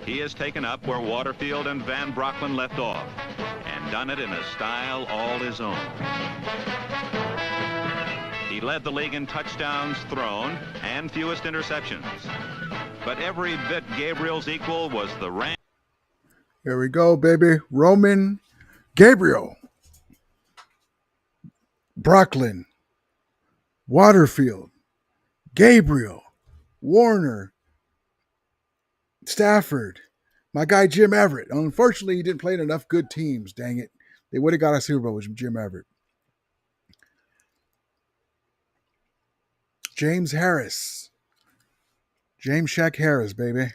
He has taken up where Waterfield and Van Brocklin left off and done it in a style all his own. He led the league in touchdowns thrown and fewest interceptions. But every bit Gabriel's equal was the Rams. Here we go, baby. Roman Gabriel, Brocklin, Waterfield, Gabriel, Warner, Stafford, my guy Jim Everett. Unfortunately, he didn't play in enough good teams. Dang it. They would have got a Super Bowl with Jim Everett. James Harris. James Shaq Harris, baby.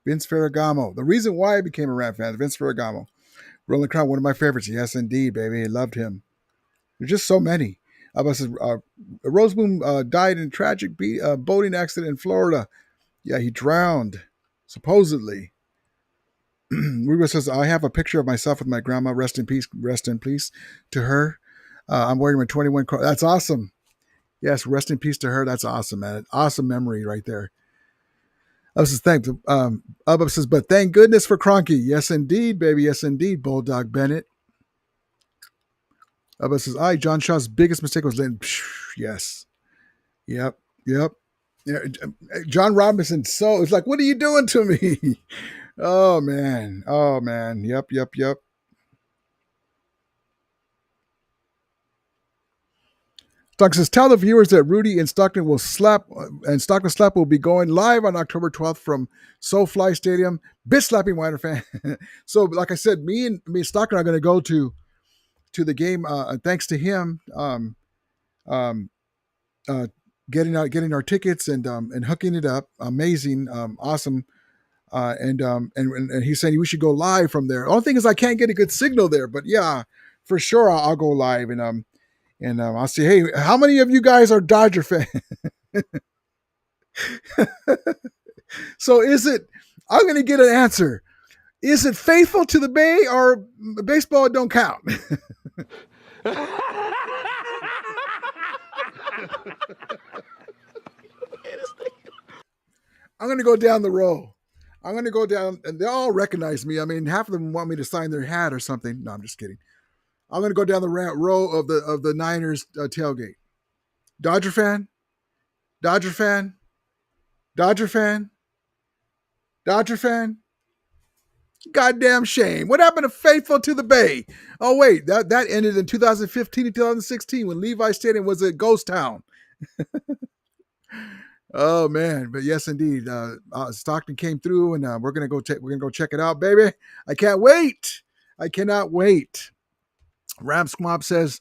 Vince Ferragamo. The reason why I became a Ram fan, Vince Ferragamo. Rolling Crown, one of my favorites. Yes, indeed, baby. I loved him. There's just so many. Roseboom died in a tragic boating accident in Florida. Yeah, he drowned, supposedly. Ruben says, I have a picture of myself with my grandma. Rest in peace to her. I'm wearing my 21 car. That's awesome. Yes, rest in peace to her. That's awesome, man. Awesome memory right there. Thanks. Ubba says, but thank goodness for Kroenke. Yes, indeed, baby. Yes, indeed, Bulldog Bennett. Ubba says, John Shaw's biggest mistake was letting. Yes. Yep. Yeah, John Robinson. So it's like, what are you doing to me? Oh, man. Yep. Stockton says, tell the viewers that Rudy and Stockton Slap will be going live on October 12th from SoFly Stadium. Bitch slapping Winer fan. So, like I said, me and Stockton are going to go to the game. Thanks to him, getting our tickets and hooking it up. Amazing, awesome. And he's saying we should go live from there. The only thing is I can't get a good signal there, but yeah, for sure I'll go live and I'll say, hey, how many of you guys are Dodger fans? So I'm going to get an answer. Is it faithful to the Bay or baseball don't count? I'm going to go down the row. I'm going to go down, and they all recognize me. I mean, half of them want me to sign their hat or something. No, I'm just kidding. I'm going to go down the row of the Niners tailgate. Dodger fan? Dodger fan? Dodger fan? Dodger fan? Goddamn shame. What happened to Faithful to the Bay? Oh, wait, that ended in 2015 and 2016 when Levi Stadium was a ghost town. Oh man, but yes, indeed. Stockton came through, and we're gonna go check it out, baby. I can't wait. I cannot wait. Ram Squab says,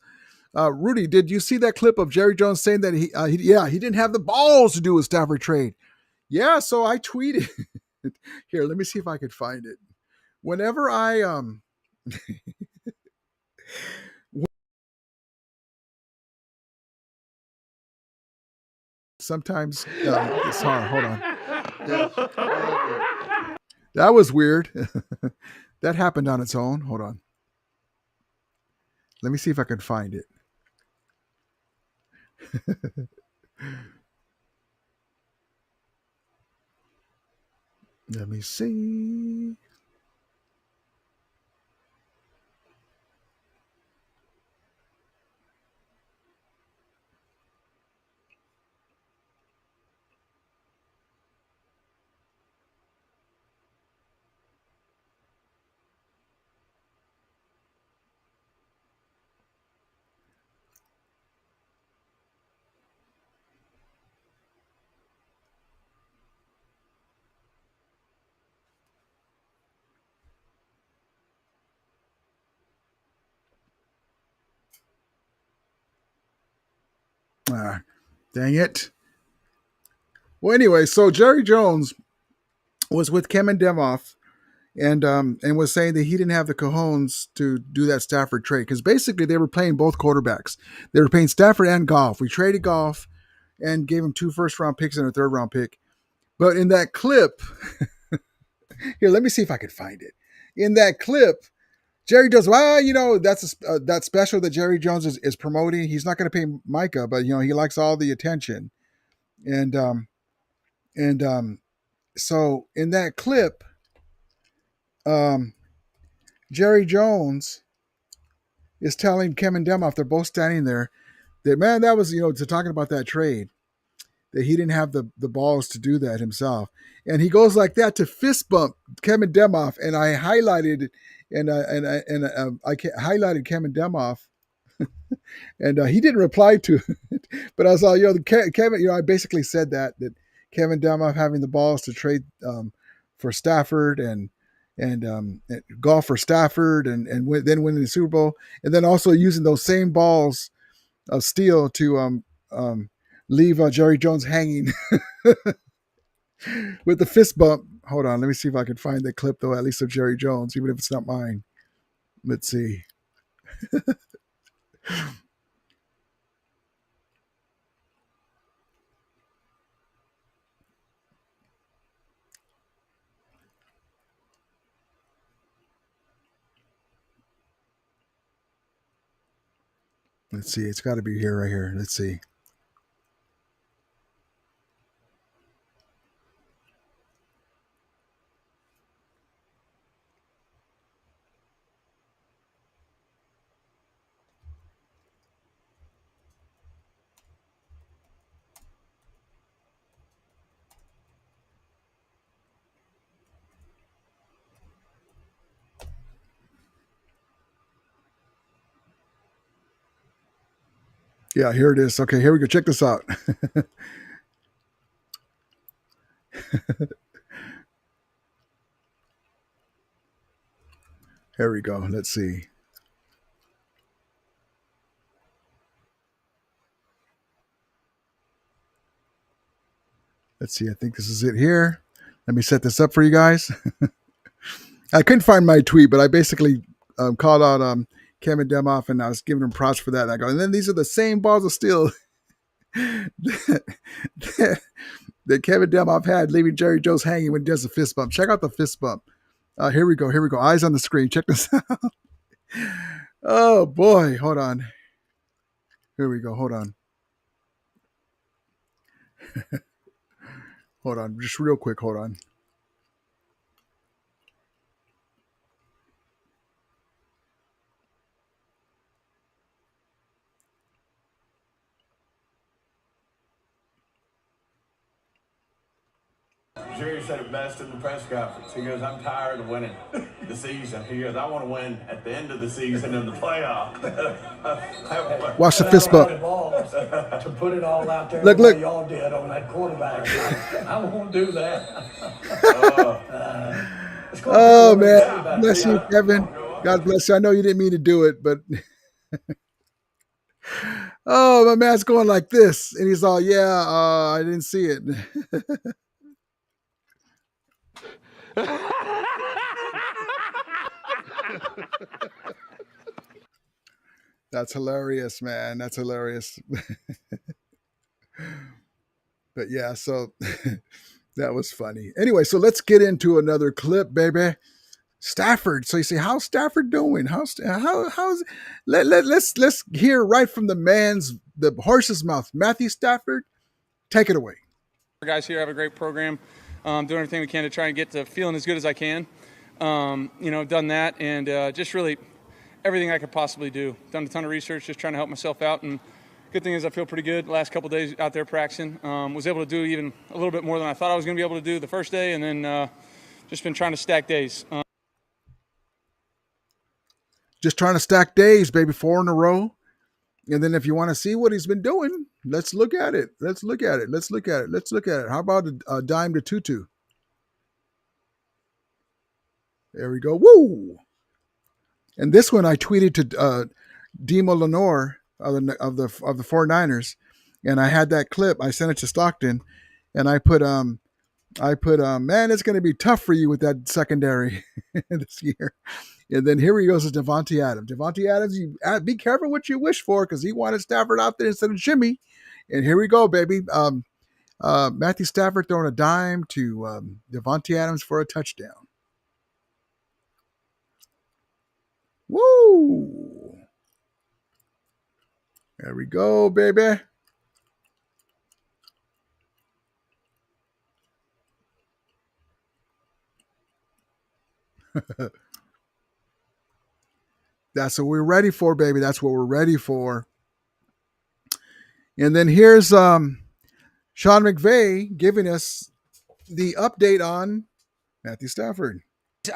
Rudy, did you see that clip of Jerry Jones saying that he didn't have the balls to do a Stafford trade? Yeah, so I tweeted. Here, let me see if I could find it. Whenever I sometimes it's hard. Hold on. That was weird. That happened on its own. Hold on. Let me see if I can find it. Let me see. Dang it. Well, anyway, so Jerry Jones was with Kevin Demoff and was saying that he didn't have the cojones to do that Stafford trade because basically they were playing both quarterbacks. They were paying Stafford and Goff. We traded Goff and gave him 2 first-round picks and a third-round pick. But in that clip, here, let me see if I can find it. In that clip, Jerry does, well, that's that special that Jerry Jones is promoting. He's not going to pay Micah, but, he likes all the attention. And so in that clip, Jerry Jones is telling Kevin Demoff, they're both standing there, that, man, that was, to talking about that trade, that he didn't have the balls to do that himself. And he goes like that to fist bump Kevin Demoff. And I highlighted I highlighted Kevin Demoff. And he didn't reply to it. But I was like, Kevin, I basically said that Kevin Demoff having the balls to trade for Stafford and golf for Stafford and then winning the Super Bowl. And then also using those same balls of steel to leave Jerry Jones hanging with the fist bump. Hold on. Let me see if I can find the clip, though, at least of Jerry Jones, even if it's not mine. Let's see. Let's see. It's got to be here, right here. Let's see. Yeah, here it is. Okay, here we go. Check this out. Here we go. Let's see. Let's see. I think this is it here. Let me set this up for you guys. I couldn't find my tweet, but I basically called out Kevin Demoff, and I was giving him props for that. And I go, and then these are the same balls of steel that Kevin Demoff had, leaving Jerry Jones hanging when he does a fist bump. Check out the fist bump. Here we go. Here we go. Eyes on the screen. Check this out. Oh, boy. Hold on. Here we go. Hold on. Hold on. Just real quick. Hold on. Jerry said it best in the press conference. He goes, I'm tired of winning. the season. He goes, I want to win at the end of the season in the playoff. Watch the fist bump. To put it all out there Look, the way look. y'all did on that quarterback. I won't do that. Oh, man. Bless you, Kevin. God bless you. I know you didn't mean to do it, but oh, my man's going like this. And he's all, yeah, I didn't see it. That's hilarious, man. That's hilarious. But yeah, so that was funny. Anyway, so let's get into another clip, baby. Stafford. So you say, how's Stafford doing? How's let's hear right from the horse's mouth. Matthew Stafford, take it away. Our guys here have a great program. Doing everything we can to try and get to feeling as good as I can. Done that and just really everything I could possibly do. Done a ton of research, just trying to help myself out. And good thing is I feel pretty good the last couple of days out there practicing. Was able to do even a little bit more than I thought I was going to be able to do the first day, and then just been trying to stack days. Just trying to stack days, baby, 4 in a row. And then if you want to see what he's been doing, let's look at it. Let's look at it. How about a dime to tutu? There we go. Woo! And this one I tweeted to Demo Lenore of the 49ers, and I had that clip. I sent it to Stockton, and I put man, it's going to be tough for you with that secondary this year. And then here he goes to Devontae Adams. Devontae Adams, you be careful what you wish for, because he wanted Stafford out there instead of Jimmy. And here we go, baby. Matthew Stafford throwing a dime to Devontae Adams for a touchdown. Woo! There we go, baby. That's what we're ready for, baby. That's what we're ready for. And then here's Sean McVay giving us the update on Matthew Stafford.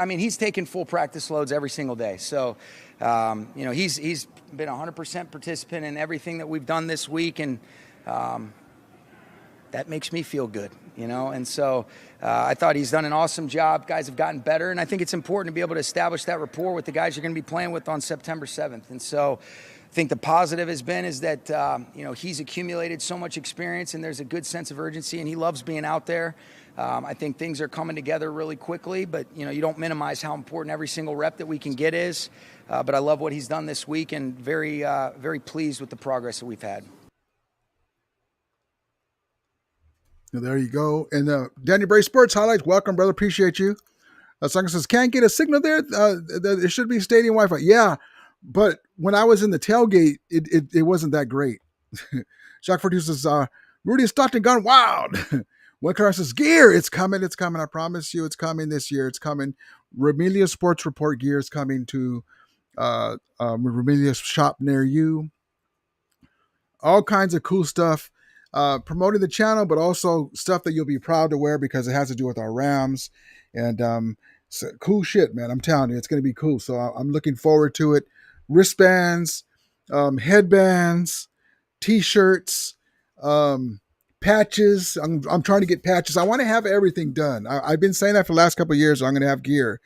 I mean, he's taken full practice loads every single day. So, he's been 100% participant in everything that we've done this week, and that makes me feel good, And so I thought he's done an awesome job. Guys have gotten better, and I think it's important to be able to establish that rapport with the guys you're going to be playing with on September 7th. And so I think the positive has been is that, he's accumulated so much experience, and there's a good sense of urgency, and he loves being out there. I think things are coming together really quickly, but, you don't minimize how important every single rep that we can get is. But I love what he's done this week, and very, very pleased with the progress that we've had. There you go. And Danny Bray Sports Highlights, welcome, brother. Appreciate you. Someone says, can't get a signal there. It should be stadium Wi-Fi. Yeah, but when I was in the tailgate, it wasn't that great. Jacques Fortu says, Rudy and Stockton gone wild. One car says, gear, it's coming. I promise you it's coming this year. It's coming. Remelia Sports Report gear is coming to Remelia's shop near you. All kinds of cool stuff. Promoting the channel, but also stuff that you'll be proud to wear because it has to do with our Rams. And so cool shit, man. I'm telling you, it's going to be cool. So I'm looking forward to it. Wristbands, headbands, T-shirts, patches. I'm trying to get patches. I want to have everything done. I've been saying that for the last couple of years. I'm going to have gear,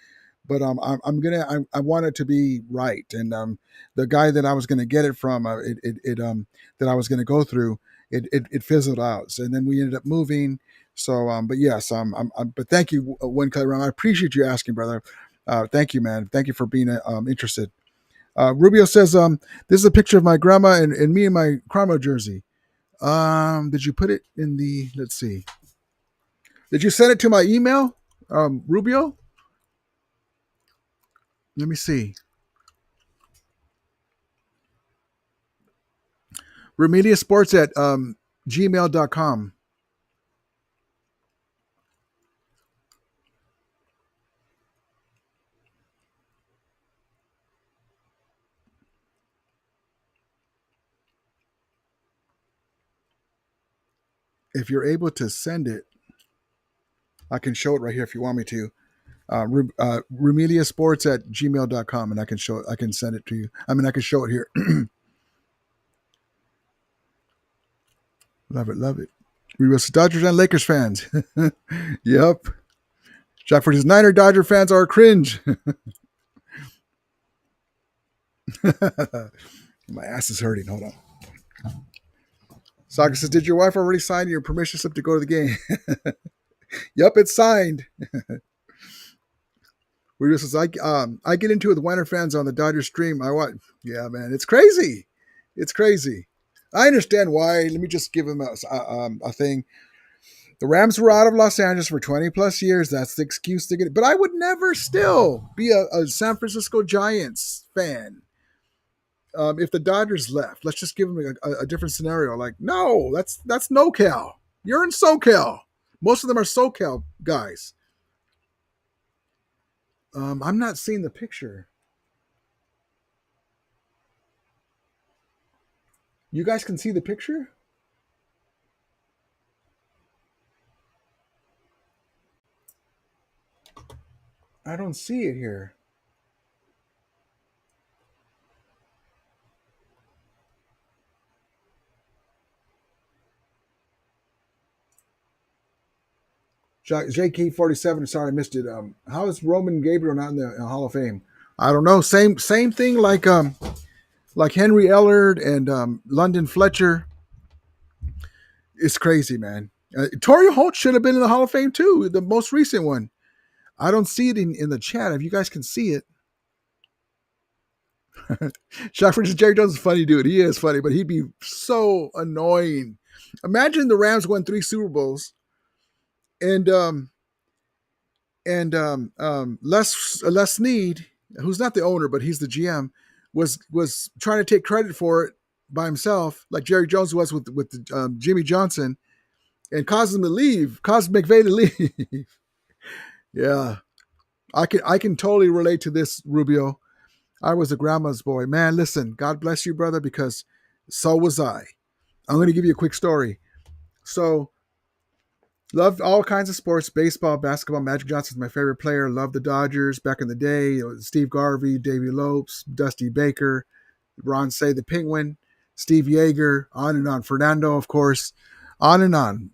but I want it to be right. And the guy that I was going to get it from, that I was going to go through, it fizzled out. So, and then we ended up moving. So, but yes, but thank you, Win Clay Ram. I appreciate you asking, brother. Thank you, man. Thank you for being interested. Rubio says, this is a picture of my grandma and me in my Cromwell jersey. Did you put it in let's see. Did you send it to my email, Rubio? Let me see. Remediasports at gmail.com. If you're able to send it, I can show it right here if you want me to. RemeliaSports@gmail.com, and I can send it to you. I mean, I can show it here. Love it, love it. We were Dodgers and Lakers fans. Yep. Jackford says Niner Dodger fans are cringe. My ass is hurting. Hold on. Saga says, did your wife already sign your permission slip to go to the game? Yep, it's signed. We says, I get into it with Niner fans on the Dodgers stream. I watch. Yeah, man, it's crazy. It's crazy. I understand why. Let me just give them a thing. The Rams were out of Los Angeles for 20 plus years. That's the excuse to get it. But I would never still be a San Francisco Giants fan. If the Dodgers left, let's just give them a different scenario. Like, no, that's NoCal. You're in SoCal. Most of them are SoCal guys. I'm not seeing the picture. You guys can see the picture? I don't see it here. JK47, sorry I missed it. How is Roman Gabriel not in the Hall of Fame? I don't know. Same thing like Henry Ellard and London Fletcher. It's crazy, man. Torrey Holt should have been in the Hall of Fame too, the most recent one. I don't see it in the chat. If you guys can see it. Shackford says Jerry Jones is a funny dude. He is funny, but he'd be so annoying. Imagine the Rams won 3 Super Bowls and Les Snead, who's not the owner, but he's the GM, was trying to take credit for it by himself, like Jerry Jones was with Jimmy Johnson, and caused McVay to leave. Yeah, I can totally relate to this, Rubio. I was a grandma's boy. Man, listen, God bless you, brother, because so was I. I'm going to give you a quick story. So, loved all kinds of sports, baseball, basketball. Magic Johnson's my favorite player. Loved the Dodgers back in the day. Steve Garvey, Davey Lopes, Dusty Baker, Ron Say the Penguin, Steve Yeager, on and on. Fernando, of course, on and on.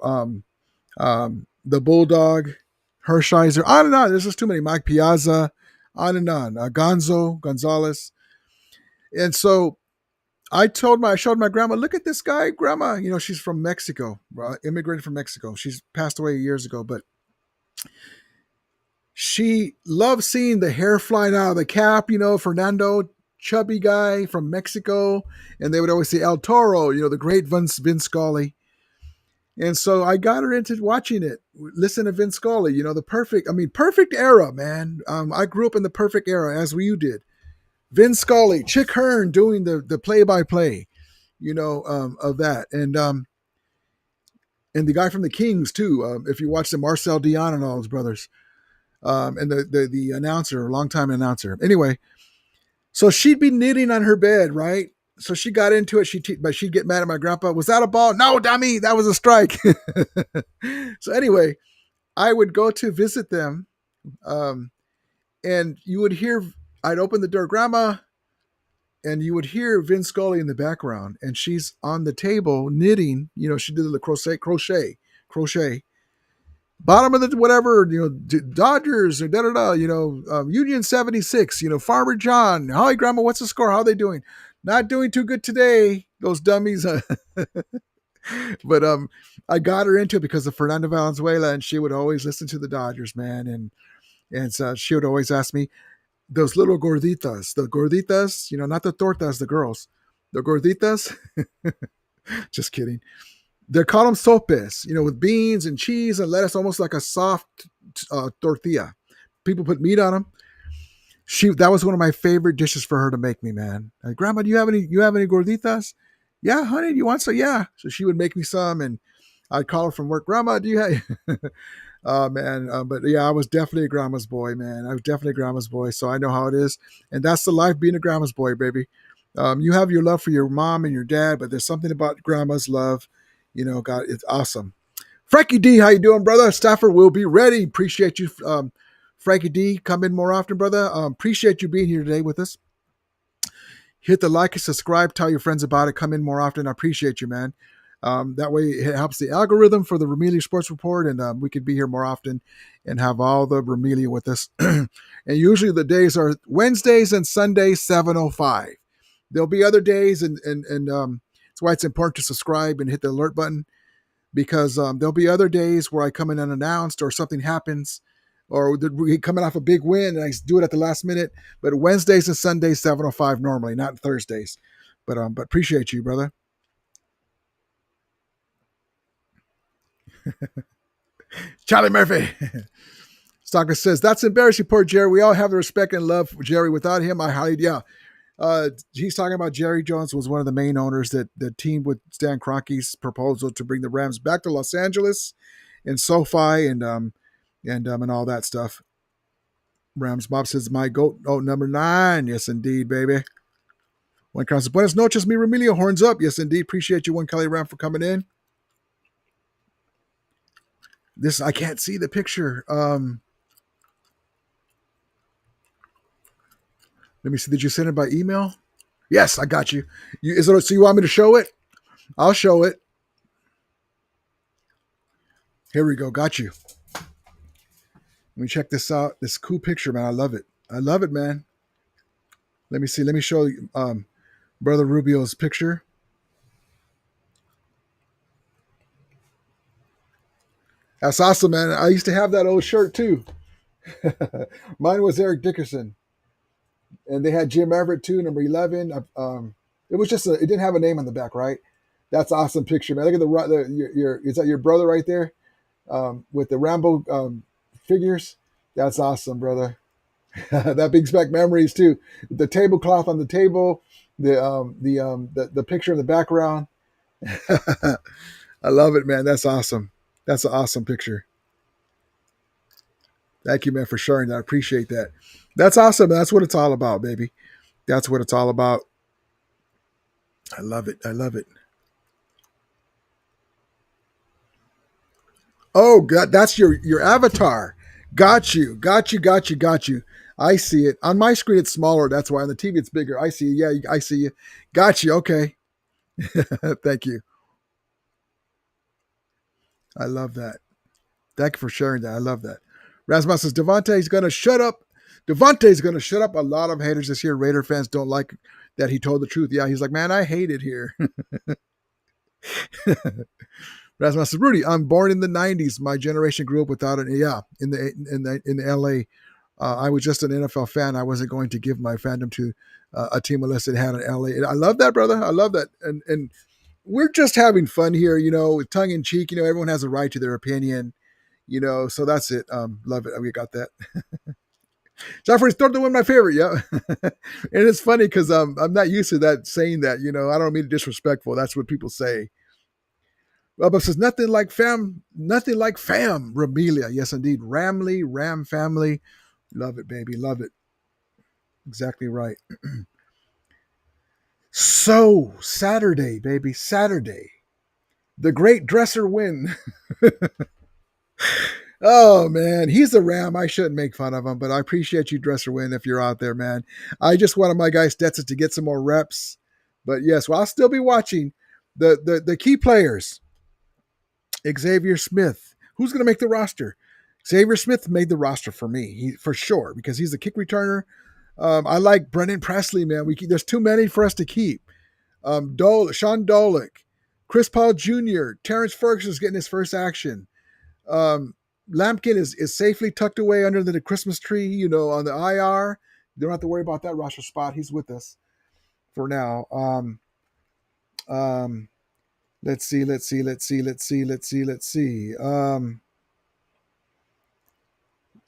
The Bulldog, Hershiser, on and on. There's just too many. Mike Piazza, on and on. Gonzalez. And so I showed my grandma, look at this guy, grandma. You know, she's from Mexico, immigrated from Mexico. She's passed away years ago, but she loved seeing the hair flying out of the cap, you know, Fernando, chubby guy from Mexico. And they would always say El Toro, you know, the great Vince Scully. And so I got her into watching it. Listen to Vince Scully, you know, perfect era, man. I grew up in the perfect era, as you did. Vince Scully, Chick Hearn doing the play-by-play, you know, of that. And the guy from the Kings, too. If you watch the Marcel Dion and all his brothers. And the announcer, longtime announcer. Anyway, so she'd be knitting on her bed, right? So she got into it. But she'd get mad at my grandpa. Was that a ball? No, dummy, that was a strike. So anyway, I would go to visit them, and you would hear. I'd open the door, Grandma, and you would hear Vince Scully in the background, and she's on the table knitting. You know, she did the crochet. Bottom of the whatever, you know, Dodgers or da-da-da, you know, Union 76, you know, Farmer John. Hi, Grandma, what's the score? How are they doing? Not doing too good today, those dummies. But I got her into it because of Fernando Valenzuela, and she would always listen to the Dodgers, man. And so she would always ask me, those little gorditas, you know, not the tortas, the girls, the gorditas. Just kidding. They call them sopes, you know, with beans and cheese and lettuce, almost like a soft tortilla. People put meat on them. That was one of my favorite dishes for her to make me, man. Like, Grandma, do you have any gorditas? Yeah, honey, do you want some? Yeah. So she would make me some, and I'd call her from work. Grandma, do you have? Oh, man. But yeah, I was definitely a grandma's boy, man. I was definitely a grandma's boy. So I know how it is. And that's the life being a grandma's boy, baby. You have your love for your mom and your dad, but there's something about grandma's love. You know, God, it's awesome. Frankie D, how you doing, brother? Stafford will be ready. Appreciate you Frankie D, come in more often, brother. Appreciate you being here today with us. Hit the like and subscribe. Tell your friends about it. Come in more often. I appreciate you, man. That way it helps the algorithm for the Ramelia Sports Report, and we could be here more often and have all the Ramelia with us. And usually the days are Wednesdays and Sundays, 7:05. There'll be other days, and that's why it's important to subscribe and hit the alert button, because there'll be other days where I come in unannounced or something happens, or we coming off a big win and I do it at the last minute. But Wednesdays and Sundays, 7:05 normally, not Thursdays. But appreciate you, brother. Charlie Murphy. Stalker says, that's embarrassing, poor Jerry. We all have the respect and love for Jerry. Without him, I highly, yeah. He's talking about Jerry Jones was one of the main owners that teamed with Stan Kroenke's proposal to bring the Rams back to Los Angeles and SoFi and all that stuff. Rams Bob says, my goat, number 9. Yes, indeed, baby. One Carlos, buenas noches, mi Remilio, horns up. Yes, indeed. Appreciate you, One Kelly Ram, for coming in. This, I can't see the picture. Let me see. Did you send it by email? Yes, I got you. So you want me to show it? I'll show it. Here we go. Got you. Let me check this out. This cool picture, man. I love it. I love it, man. Let me see. Let me show you Brother Rubio's picture. That's awesome, man. I used to have that old shirt too. Mine was Eric Dickerson. And they had Jim Everett too, number 11. It was just it didn't have a name on the back, right? That's an awesome picture, man. Look at is that your brother right there with the Rambo figures? That's awesome, brother. That brings back memories too. The tablecloth on the table, the picture in the background. I love it, man. That's awesome. That's an awesome picture. Thank you, man, for sharing that. I appreciate that. That's awesome. That's what it's all about, baby. That's what it's all about. I love it. I love it. Oh, God, that's your avatar. Got you. I see it. On my screen, it's smaller. That's why on the TV, it's bigger. I see you. Yeah, I see you. Got you. Okay. Thank you. I love that. Thank you for sharing that. I love that. Rasmus says, Devontae's going to shut up. Devontae's going to shut up. A lot of haters this year. Raider fans don't like that he told the truth. Yeah, he's like, man, I hate it here. Rasmus says, Rudy, I'm born in the 90s. My generation grew up without it. Yeah, in LA. I was just an NFL fan. I wasn't going to give my fandom to a team unless it had an LA. I love that, brother. I love that. And we're just having fun here, with tongue in cheek. Everyone has a right to their opinion, so that's it. Love it. We got that. Stafford is third to win my favorite. Yeah. And it's funny because I'm not used to that saying that, I don't mean to be disrespectful. That's what people say. But says nothing like fam, Ramelia. Yes, indeed. Ram family. Love it, baby. Love it. Exactly right. So Saturday, baby, Saturday. The great Dresser win. Oh, man, he's a Ram. I shouldn't make fun of him, but I appreciate you, Dresser Win, if you're out there, man. I just wanted my guy Stetson to get some more reps. But, yes, I'll still be watching the key players. Xavier Smith. Who's going to make the roster? Xavier Smith made the roster for me, for sure, because he's a kick returner. I like Brennan Presley, man. There's too many for us to keep. Sean Dolick, Chris Paul Jr., Terrence Ferguson is getting his first action. Lampkin is safely tucked away under the Christmas tree, on the IR. You don't have to worry about that roster spot. He's with us for now. Let's see.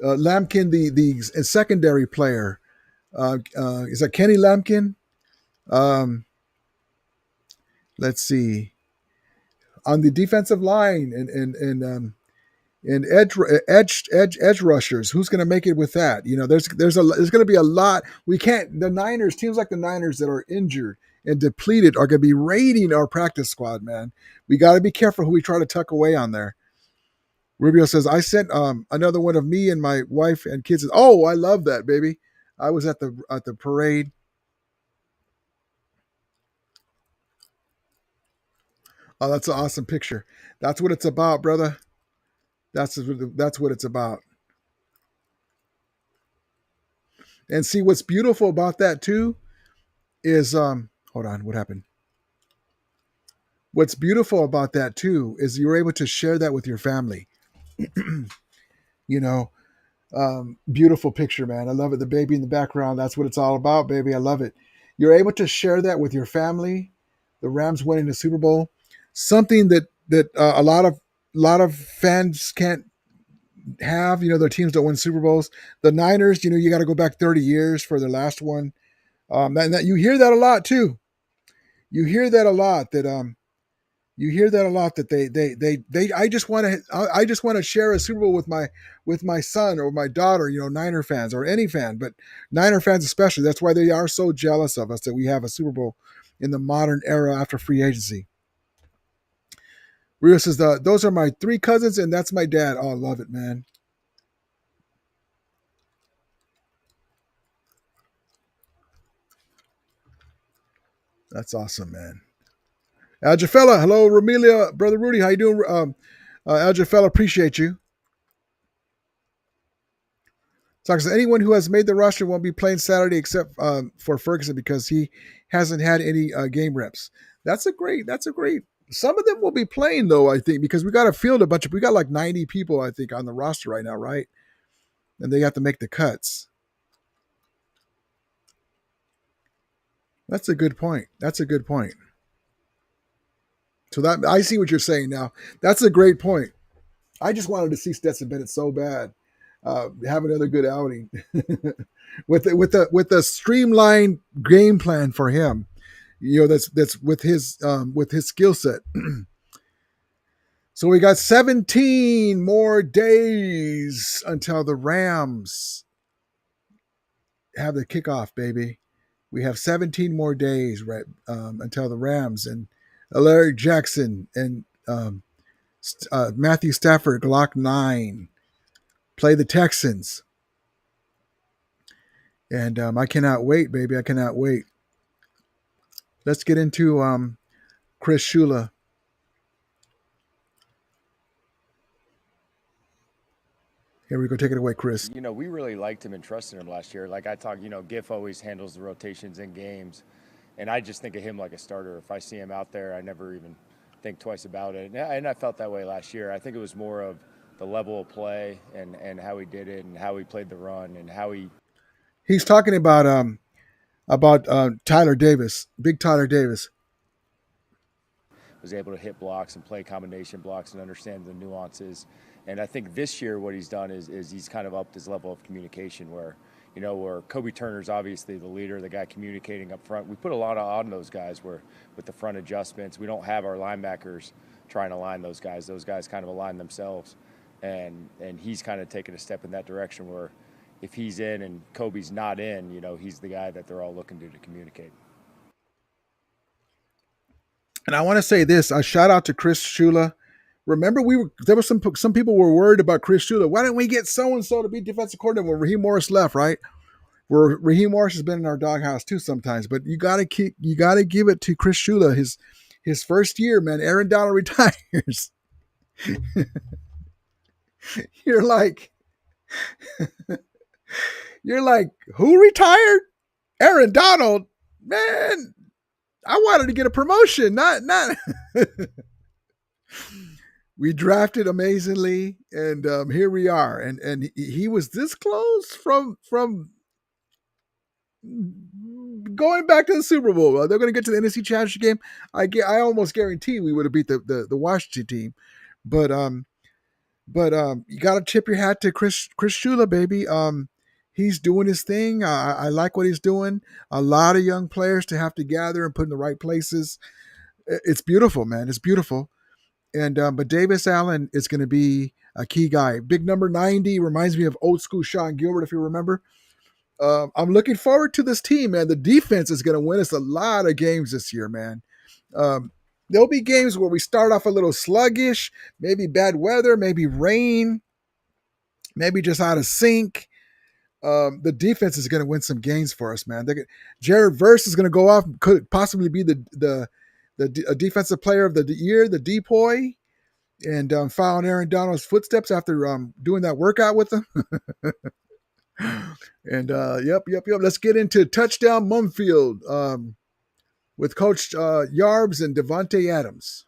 Lampkin, the secondary player, is that Kenny Lampkin? Let's see. On the defensive line and edge rushers, who's going to make it with that? There's going to be a lot. We can't. The Niners, teams like the Niners that are injured and depleted are going to be raiding our practice squad, man. We got to be careful who we try to tuck away on there. Rubio says, I sent another one of me and my wife and kids. Oh, I love that, baby. I was at the parade. Oh, that's an awesome picture. That's what it's about, brother. That's what it's about. And see, what's beautiful about that too is hold on, what happened? What's beautiful about that too is you're able to share that with your family. You know, beautiful picture, man. I love it. The baby in the background. That's what it's all about, baby. I love it. You're able to share that with your family. The Rams winning the Super Bowl, something that a lot of fans can't have. You know, their teams don't win Super Bowls. The Niners, you know, you got to go back 30 years for their last one. That you hear that a lot too. You hear that a lot. You hear that a lot that they I just want to share a Super Bowl with my son or my daughter, you know, Niner fans or any fan, but Niner fans especially. That's why they are so jealous of us that we have a Super Bowl in the modern era after free agency. Rio says those are my 3 cousins and that's my dad. Oh, I love it, man. That's awesome, man. Aljafella, hello, Romelia, brother Rudy, how you doing? Aljafella, appreciate you. So anyone who has made the roster won't be playing Saturday except for Ferguson because he hasn't had any game reps. That's a great. Some of them will be playing though, I think, because we got to field we got like 90 people, I think, on the roster right now, right? And they have to make the cuts. That's a good point. So that I see what you're saying now. That's a great point. I just wanted to see Stetson Bennett so bad. Have another good outing with a streamlined game plan for him. You know, that's with his skill set. So we got 17 more days until the Rams have the kickoff, baby. We have 17 more days, right, until the Rams and Alaric Jackson and Matthew Stafford, Glock 9, play the Texans. And I cannot wait, baby. I cannot wait. Let's get into Chris Shula. Here we go. Take it away, Chris. You know, we really liked him and trusted him last year. Like I talked, you know, Giff always handles the rotations in games. And I just think of him like a starter. If I see him out there, I never even think twice about it. And I felt that way last year. I think it was more of the level of play and how he did it and how he played the run and how he... He's talking about Tyler Davis, big Tyler Davis. Was able to hit blocks and play combination blocks and understand the nuances. And I think this year what he's done is he's kind of upped his level of communication where, you know, where Kobe Turner's obviously the leader, the guy communicating up front. We put a lot on those guys where with the front adjustments, we don't have our linebackers trying to line those guys. Those guys kind of align themselves. And he's kind of taken a step in that direction where if he's in and Kobe's not in, you know, he's the guy that they're all looking to communicate. And I want to say this, a shout out to Chris Shula. Remember, there were some people were worried about Chris Shula. Why didn't we get so-and-so to be defensive coordinator when Raheem Morris left, right? Where Raheem Morris has been in our doghouse too sometimes, but you gotta give it to Chris Shula. His first year, man, Aaron Donald retires. You're like, who retired? Aaron Donald, man. I wanted to get a promotion, not. We drafted amazingly, and here we are. And he was this close from going back to the Super Bowl. They're going to get to the NFC Championship game. I almost guarantee we would have beat the Washington team, but you got to tip your hat to Chris Shula, baby. He's doing his thing. I like what he's doing. A lot of young players to have to gather and put in the right places. It's beautiful, man. It's beautiful. And but Davis Allen is going to be a key guy. Big number 90 reminds me of old school Sean Gilbert, if you remember. I'm looking forward to this team, man. The defense is going to win us a lot of games this year, man. there'll be games where we start off a little sluggish, maybe bad weather, maybe rain, maybe just out of sync. The defense is going to win some games for us, man. Jared Verse is going to go off, could possibly be the defensive player of the year, the DPOY, and following Aaron Donald's footsteps after doing that workout with him. And yep. Let's get into touchdown Mumfield with Coach Yarbs and Devontae Adams.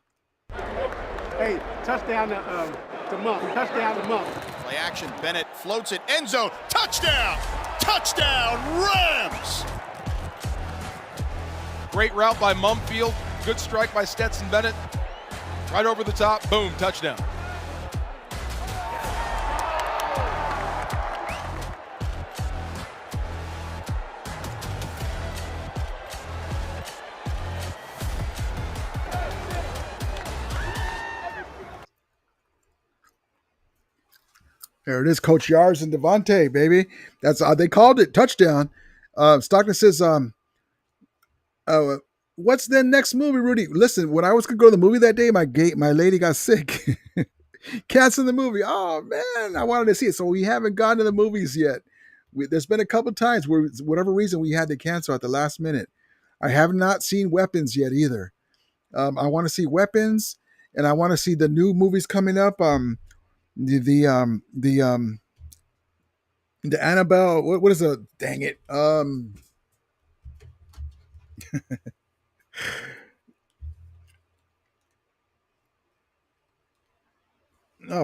Hey, touchdown to Mump. Touchdown to Mump. Play action. Bennett floats it. End zone. Touchdown. Touchdown Rams. Great route by Mumfield. Good strike by Stetson Bennett. Right over the top. Boom. Touchdown. There it is, Coach Yars and Devontae, baby. That's they called it touchdown. Stockton says, what's the next movie, Rudy? Listen, when I was gonna go to the movie that day, my lady got sick. Cancel the movie. Oh man, I wanted to see it. So we haven't gone to the movies yet. There's been a couple times where, whatever reason, we had to cancel at the last minute. I have not seen Weapons yet either. I want to see Weapons, and I want to see the new movies coming up. The Annabelle. What is the dang it? Oh,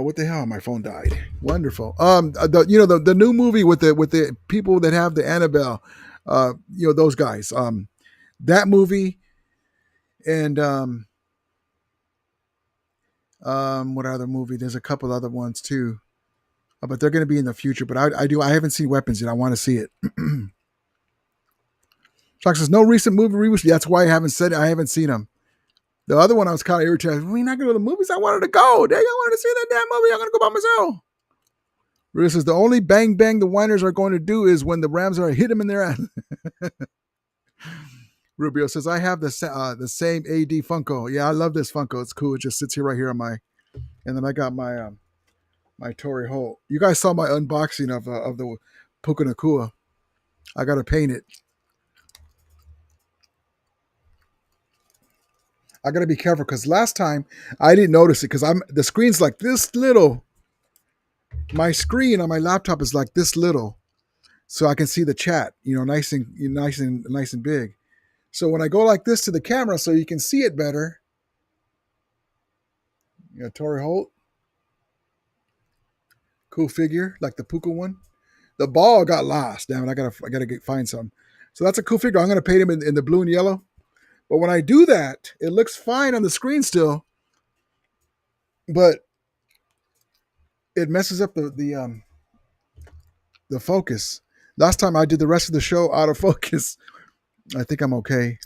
what the hell? My phone died. Wonderful. The new movie with the people that have the Annabelle, those guys. That movie, and what other movie? There's a couple other ones too, but they're going to be in the future. But I haven't seen Weapons yet. I want to see it. Chuck says no recent movie reviews. That's why I haven't said it. I haven't seen them. The other one I was kind of irritated. We're not going to the movies. I wanted to go. Dang, I wanted to see that damn movie. I'm going to go by myself. Rudy says the only bang bang the Winers are going to do is when the Rams are hit them in their ass. Rubio says I have the same AD Funko. Yeah, I love this Funko. It's cool. It just sits here right here on my, and then I got my my Torrey Holt. You guys saw my unboxing of the Puka Nakua. I got to paint it. I got to be careful because last time I didn't notice it because the screen's like this little. My screen on my laptop is like this little, so I can see the chat. Nice and big. So when I go like this to the camera, so you can see it better. Torrey Holt, cool figure like the Puka one. The ball got lost. Damn it! I gotta find some. So that's a cool figure. I'm gonna paint him in the blue and yellow. But when I do that, it looks fine on the screen still, but it messes up the focus. Last time I did the rest of the show out of focus. I think I'm okay.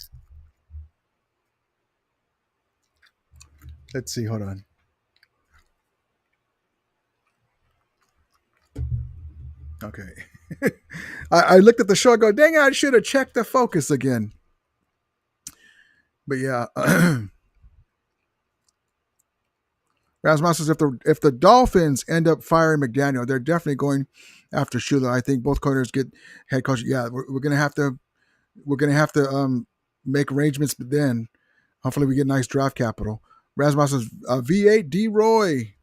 Let's see. Hold on. Okay. I looked at the show. I go, dang it, I should have checked the focus again. But yeah, Rasmus says if the Dolphins end up firing McDaniel, they're definitely going after Shula. I think both coordinators get head coach. Yeah, we're gonna have to make arrangements. But then hopefully we get nice draft capital. Rasmus says V8 D Roy.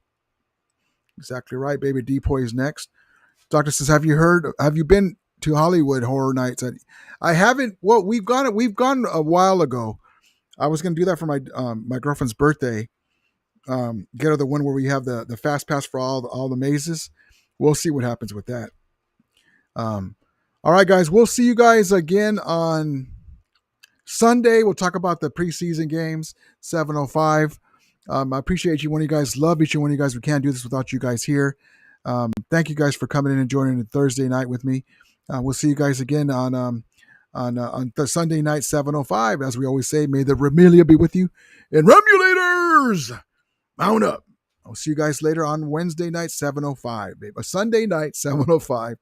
Exactly right, baby. D-Poy is next. Doctor says, have you been to Hollywood Horror Nights? I haven't. Well, we've gone a while ago. I was going to do that for my girlfriend's birthday. Get her the one where we have the fast pass for all the mazes. We'll see what happens with that. All right, guys. We'll see you guys again on Sunday. We'll talk about the preseason games, 7:05. I appreciate you. One of you guys, love each and one of you guys. We can't do this without you guys here. Thank you guys for coming in and joining Thursday night with me. We'll see you guys again on the Sunday night, 7:05. As we always say, may the Remelia be with you. And Remulators, mount up. I'll see you guys later on Wednesday night, 7:05. Babe. Sunday night, 7:05.